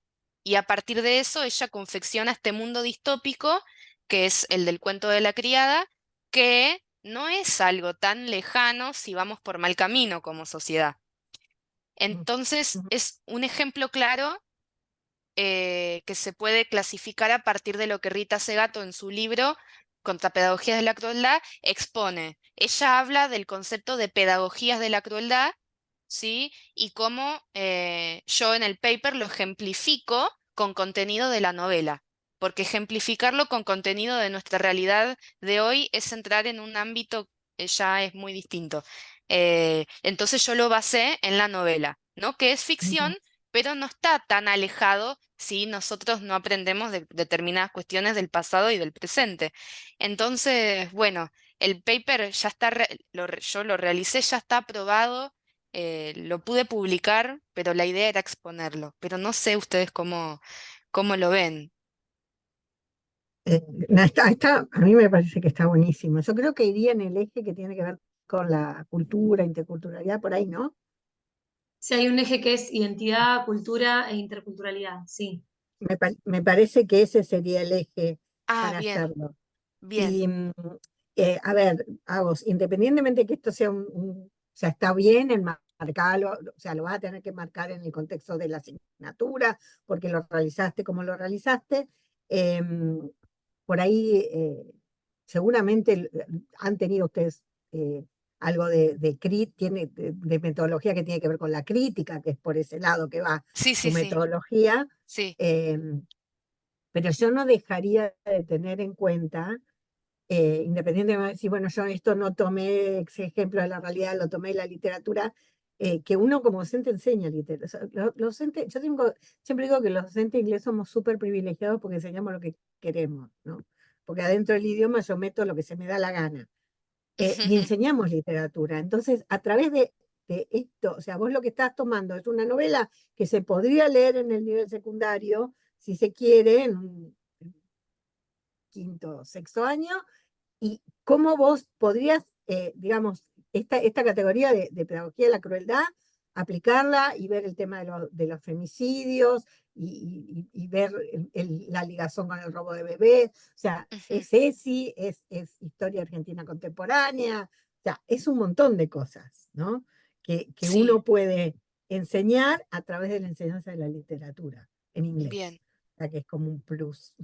y a partir de eso ella confecciona este mundo distópico, que es el del cuento de la criada, que no es algo tan lejano si vamos por mal camino como sociedad. Ujú, Entonces, ujú, es un ejemplo claro que se puede clasificar a partir de lo que Rita Segato en su libro contra pedagogías de la crueldad, expone. Ella habla del concepto de pedagogías de la crueldad, ¿sí? Y cómo yo en el paper lo ejemplifico con contenido de la novela. Porque ejemplificarlo con contenido de nuestra realidad de hoy es entrar en un ámbito que ya es muy distinto. Entonces yo lo basé en la novela, ¿no? Que es ficción, pero no está tan alejado si nosotros no aprendemos de determinadas cuestiones del pasado y del presente. Entonces, bueno, el paper ya está, yo lo realicé, ya está aprobado, lo pude publicar, pero la idea era exponerlo. Pero no sé ustedes cómo lo ven. No, a mí me parece que está buenísimo. Yo creo que iría en el eje que tiene que ver con la cultura, interculturalidad, por ahí, ¿no? Sí, hay un eje que es identidad, cultura e interculturalidad, sí. Me parece que ese sería el eje Ah, para bien, hacerlo. bien. Y, a ver, Agos, independientemente que esto sea o sea, está bien en marcarlo, o sea, lo vas a tener que marcar en el contexto de la asignatura, porque lo realizaste como lo realizaste. Por ahí, seguramente han tenido ustedes algo de metodología que tiene que ver con la crítica, que es por ese lado que va Sí, su sí, sí, metodología. sí. Pero yo no dejaría de tener en cuenta, independientemente de decir, bueno, yo esto no tomé ese ejemplo de la realidad, lo tomé de la literatura, que uno como docente enseña literatura. O sea, siempre digo que los docentes ingleses somos súper privilegiados porque enseñamos lo que queremos, ¿no? Porque adentro del idioma yo meto lo que se me da la gana. Y enseñamos literatura. Entonces, a través de esto, o sea, vos lo que estás tomando es una novela que se podría leer en el nivel secundario, si se quiere, en un quinto o sexto año, y cómo vos podrías, digamos, esta categoría de pedagogía de la crueldad, aplicarla y ver el tema de los femicidios y ver la ligazón con el robo de bebés. O sea, Ujú, es ESI, es historia argentina contemporánea, o sea, es un montón de cosas, ¿no? Que sí, uno puede enseñar a través de la enseñanza de la literatura en inglés. bien. O sea, que es como un plus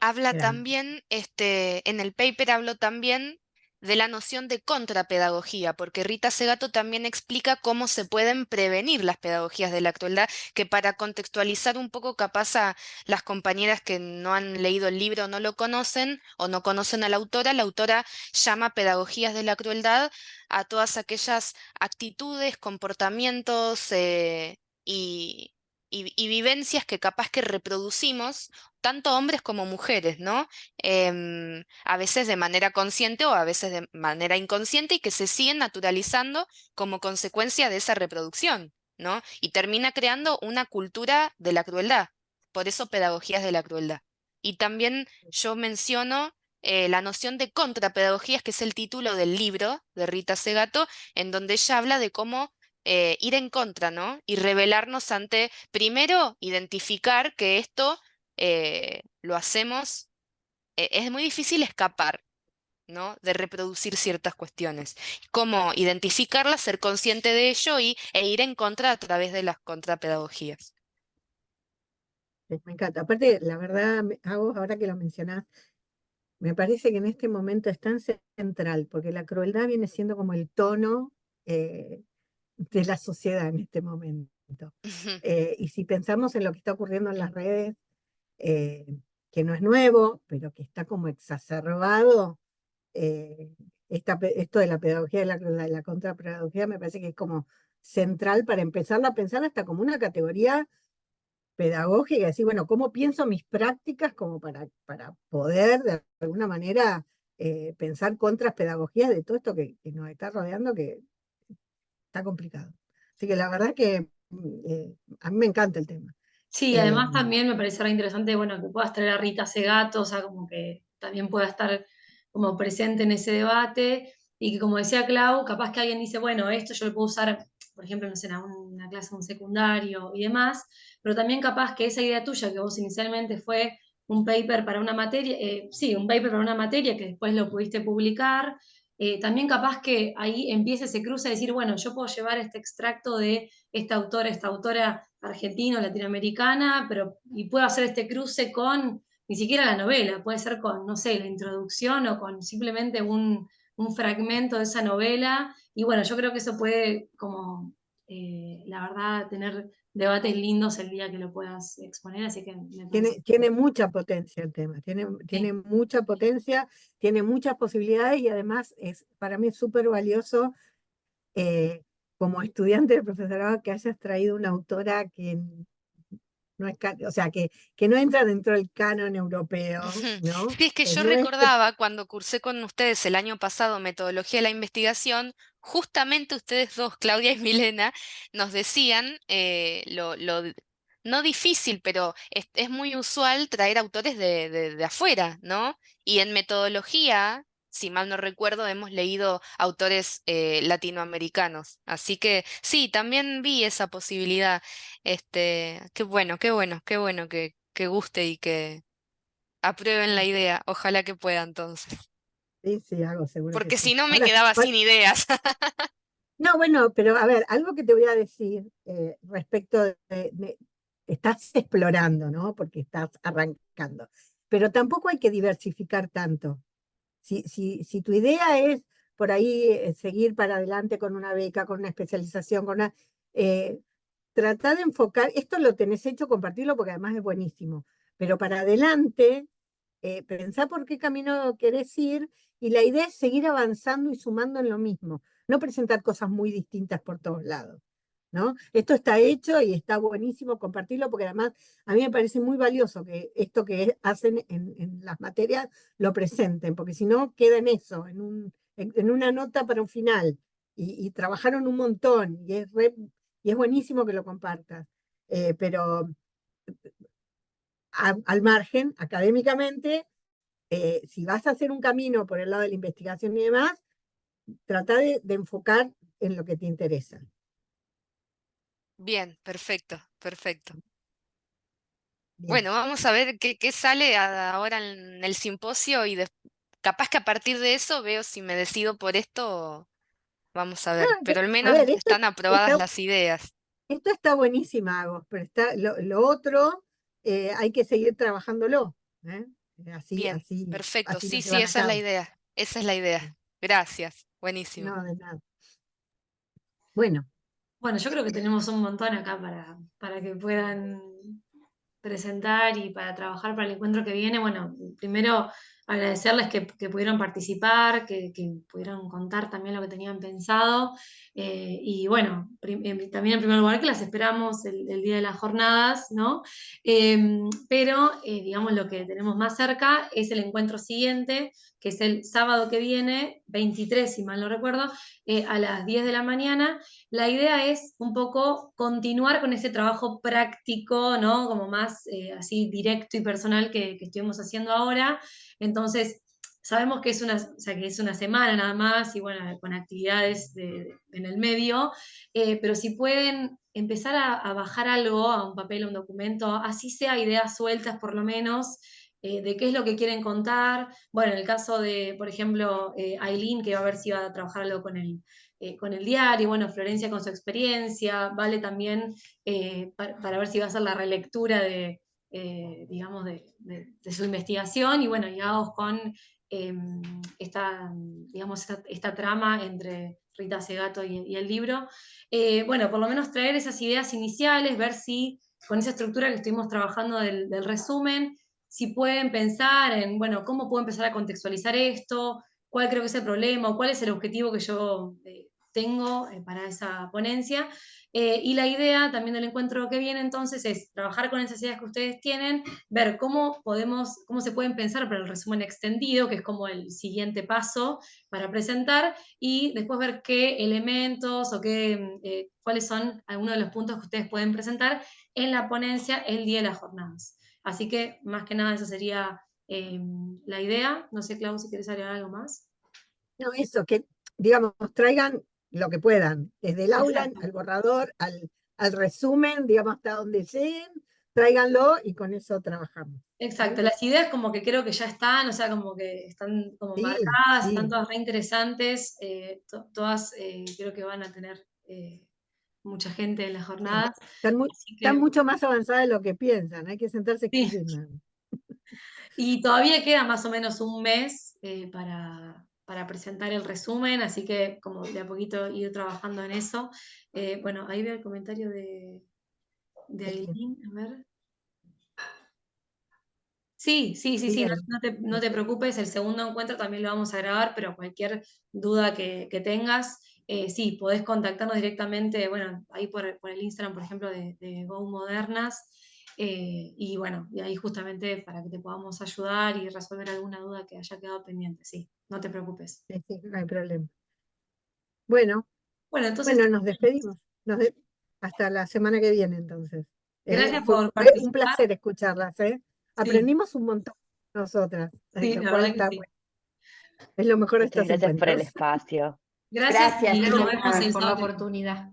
Habla grande. también, en el paper habló también de la noción de contrapedagogía, porque Rita Segato también explica cómo se pueden prevenir las pedagogías de la crueldad, que para contextualizar un poco capaz a las compañeras que no han leído el libro o no lo conocen o no conocen a la autora llama pedagogías de la crueldad a todas aquellas actitudes, comportamientos y, y vivencias que capaz que reproducimos tanto hombres como mujeres, ¿no? A veces de manera consciente o a veces de manera inconsciente y que se siguen naturalizando como consecuencia de esa reproducción, ¿no? Y termina creando una cultura de la crueldad, por eso pedagogías de la crueldad. Y también yo menciono la noción de contrapedagogías, que es el título del libro de Rita Segato, en donde ella habla de cómo ir en contra, ¿no? Y rebelarnos ante, primero, identificar que esto lo hacemos, es muy difícil escapar, ¿no? De reproducir ciertas cuestiones. Cómo identificarlas, ser consciente de ello e ir en contra a través de las contrapedagogías. Me encanta. Aparte, la verdad, ahora que lo mencionás, me parece que en este momento es tan central, porque la crueldad viene siendo como el tono eh, de la sociedad en este momento. Y si pensamos en lo que está ocurriendo en las redes, eh, que no es nuevo, pero que está como exacerbado, eh, esto de la pedagogía de la contrapedagogía me parece que es como central para empezar a pensar hasta como una categoría pedagógica, decir, bueno, ¿cómo pienso mis prácticas como para poder de alguna manera pensar contras pedagogías de todo esto que nos está rodeando, que está complicado? Así que la verdad que a mí me encanta el tema. Sí, Eh, además también me parece re interesante, bueno, que puedas traer a Rita Segato, o sea, como que también pueda estar como presente en ese debate y que como decía Clau, capaz que alguien dice, bueno, esto yo lo puedo usar, por ejemplo, no sé, en una clase de un secundario y demás, pero también capaz que esa idea tuya que vos inicialmente fue un paper para una materia, sí, un paper para una materia que después lo pudiste publicar, también capaz que ahí empiece ese cruce de decir, bueno, yo puedo llevar este extracto de esta autora argentina o latinoamericana, pero y puedo hacer este cruce con ni siquiera la novela, puede ser con, no sé, la introducción o con simplemente un fragmento de esa novela. Y bueno, yo creo que eso puede como, la verdad, tener debates lindos el día que lo puedas exponer, así que me parece. Tiene mucha potencia el tema, tiene Sí. mucha potencia, tiene muchas posibilidades y además para mí es súper valioso como estudiante del profesorado que hayas traído una autora que no es, o sea, que no entra dentro del canon europeo, Ujú. ¿no? Sí, es que yo No es que, recordaba cuando cursé con ustedes el año pasado metodología de la investigación, justamente ustedes dos, Claudia y Milena, nos decían no difícil, pero es muy usual traer autores de afuera, ¿no? Y en metodología, si mal no recuerdo, hemos leído autores latinoamericanos. Así que sí, también vi esa posibilidad. Qué bueno, qué bueno, qué bueno que guste y que aprueben la idea, ojalá que pueda entonces, sí, sí, hago, seguro que porque sí. si no me Ahora, quedaba sin ideas. no, bueno, pero a ver, algo que te voy a decir respecto estás explorando, ¿no? Porque estás arrancando, pero tampoco hay que diversificar tanto. Si tu idea es por ahí seguir para adelante con una beca, con una especialización, eh, trata de enfocar, esto lo tenés hecho, compartirlo porque además es buenísimo, pero para adelante, pensá por qué camino querés ir y la idea es seguir avanzando y sumando en lo mismo, no presentar cosas muy distintas por todos lados. ¿No? Esto está hecho y está buenísimo compartirlo porque además a mí me parece muy valioso que esto que hacen en las materias lo presenten, porque si no queda en eso, en una nota para un final y trabajaron un montón y es buenísimo que lo compartas. Pero al margen, académicamente, si vas a hacer un camino por el lado de la investigación y demás, trata de enfocar en lo que te interesa. Bien, perfecto, perfecto. Bien. Bueno, vamos a ver qué sale ahora en el simposio y capaz que a partir de eso veo si me decido por esto, vamos a ver, pero al A menos ver, están aprobadas las ideas. esto está buenísima, Agos, pero lo otro hay que seguir trabajándolo. ¿Eh? Así, Bien, así, perfecto, así lo sí, sí, llevan a esa es la cabo. idea, esa es la idea. Gracias, buenísimo. No, de nada. Bueno, Bueno, yo creo que tenemos un montón acá para que puedan presentar y para trabajar para el encuentro que viene. Bueno, primero agradecerles que pudieron participar, que pudieron contar también lo que tenían pensado. Y bueno, también en primer lugar que las esperamos el día de las jornadas, ¿no? Pero digamos lo que tenemos más cerca es el encuentro siguiente, que es el sábado que viene, 23, si mal no recuerdo, a las 10 de la mañana. La idea es un poco continuar con ese trabajo práctico, ¿no? Como más así directo y personal que estuvimos haciendo ahora. Entonces, sabemos que o sea, que es una semana nada más y bueno, con actividades en el medio, pero si pueden empezar a bajar algo a un papel, a un documento, así sea ideas sueltas por lo menos, de qué es lo que quieren contar. Bueno, en el caso de, por ejemplo, Aileen, que va a ver si va a trabajar algo con el diario, bueno, Florencia con su experiencia, Vale también para ver si va a hacer la relectura digamos, de su investigación, y bueno, y Agos con digamos, esta trama entre Rita Segato y el libro. Bueno, por lo menos traer esas ideas iniciales, ver si con esa estructura que estuvimos trabajando del resumen, si pueden pensar en, bueno, cómo puedo empezar a contextualizar esto, cuál creo que es el problema o cuál es el objetivo que yo tengo para esa ponencia. Y la idea también del encuentro que viene entonces es trabajar con esas ideas que ustedes tienen, ver cómo se pueden pensar para el resumen extendido, que es como el siguiente paso para presentar, y después ver qué elementos o cuáles son algunos de los puntos que ustedes pueden presentar en la ponencia el día de las jornadas. Así que, más que nada, esa sería la idea. No sé, Clau, si quieres agregar algo más. no, eso, que digamos, traigan lo que puedan, desde el aula Exacto. al borrador, al resumen, digamos, hasta donde lleguen, tráiganlo y con eso trabajamos. Exacto, las ideas como que creo que ya están, o sea, como que están como Sí, marcadas, están sí, todas re interesantes, todas creo que van a tener mucha gente en las sí. jornadas, así Están que mucho más avanzadas de lo que piensan, hay que sentarse a sí, escribir nada más. Y todavía queda más o menos un mes para presentar el resumen, así que como de a poquito ir trabajando en eso. Bueno, ahí veo el comentario de Aileen, a ver. Sí, Sí, no te preocupes, el segundo encuentro también lo vamos a grabar, pero cualquier duda que tengas, sí, podés contactarnos directamente, bueno, ahí por el Instagram, por ejemplo, de Go Modernas, y bueno, y ahí justamente para que te podamos ayudar y resolver alguna duda que haya quedado pendiente, sí, no te preocupes. sí, no hay problema. Bueno, Bueno, entonces, nos despedimos. Hasta la semana que viene, entonces. gracias Fue por un participar. placer escucharlas, ¿eh? Sí, Aprendimos un montón nosotras, sí, lo la cual verdad que está sí. bueno. Es lo mejor de Muchas estos gracias por el encuentros. espacio. Gracias Gracias, y nos Silvia. vemos el por la sábado que viene. oportunidad.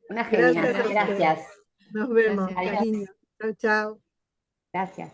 Una Gracias genial. a ustedes. Gracias. Nos vemos, Gracias. cariño. Chao, chao. Gracias.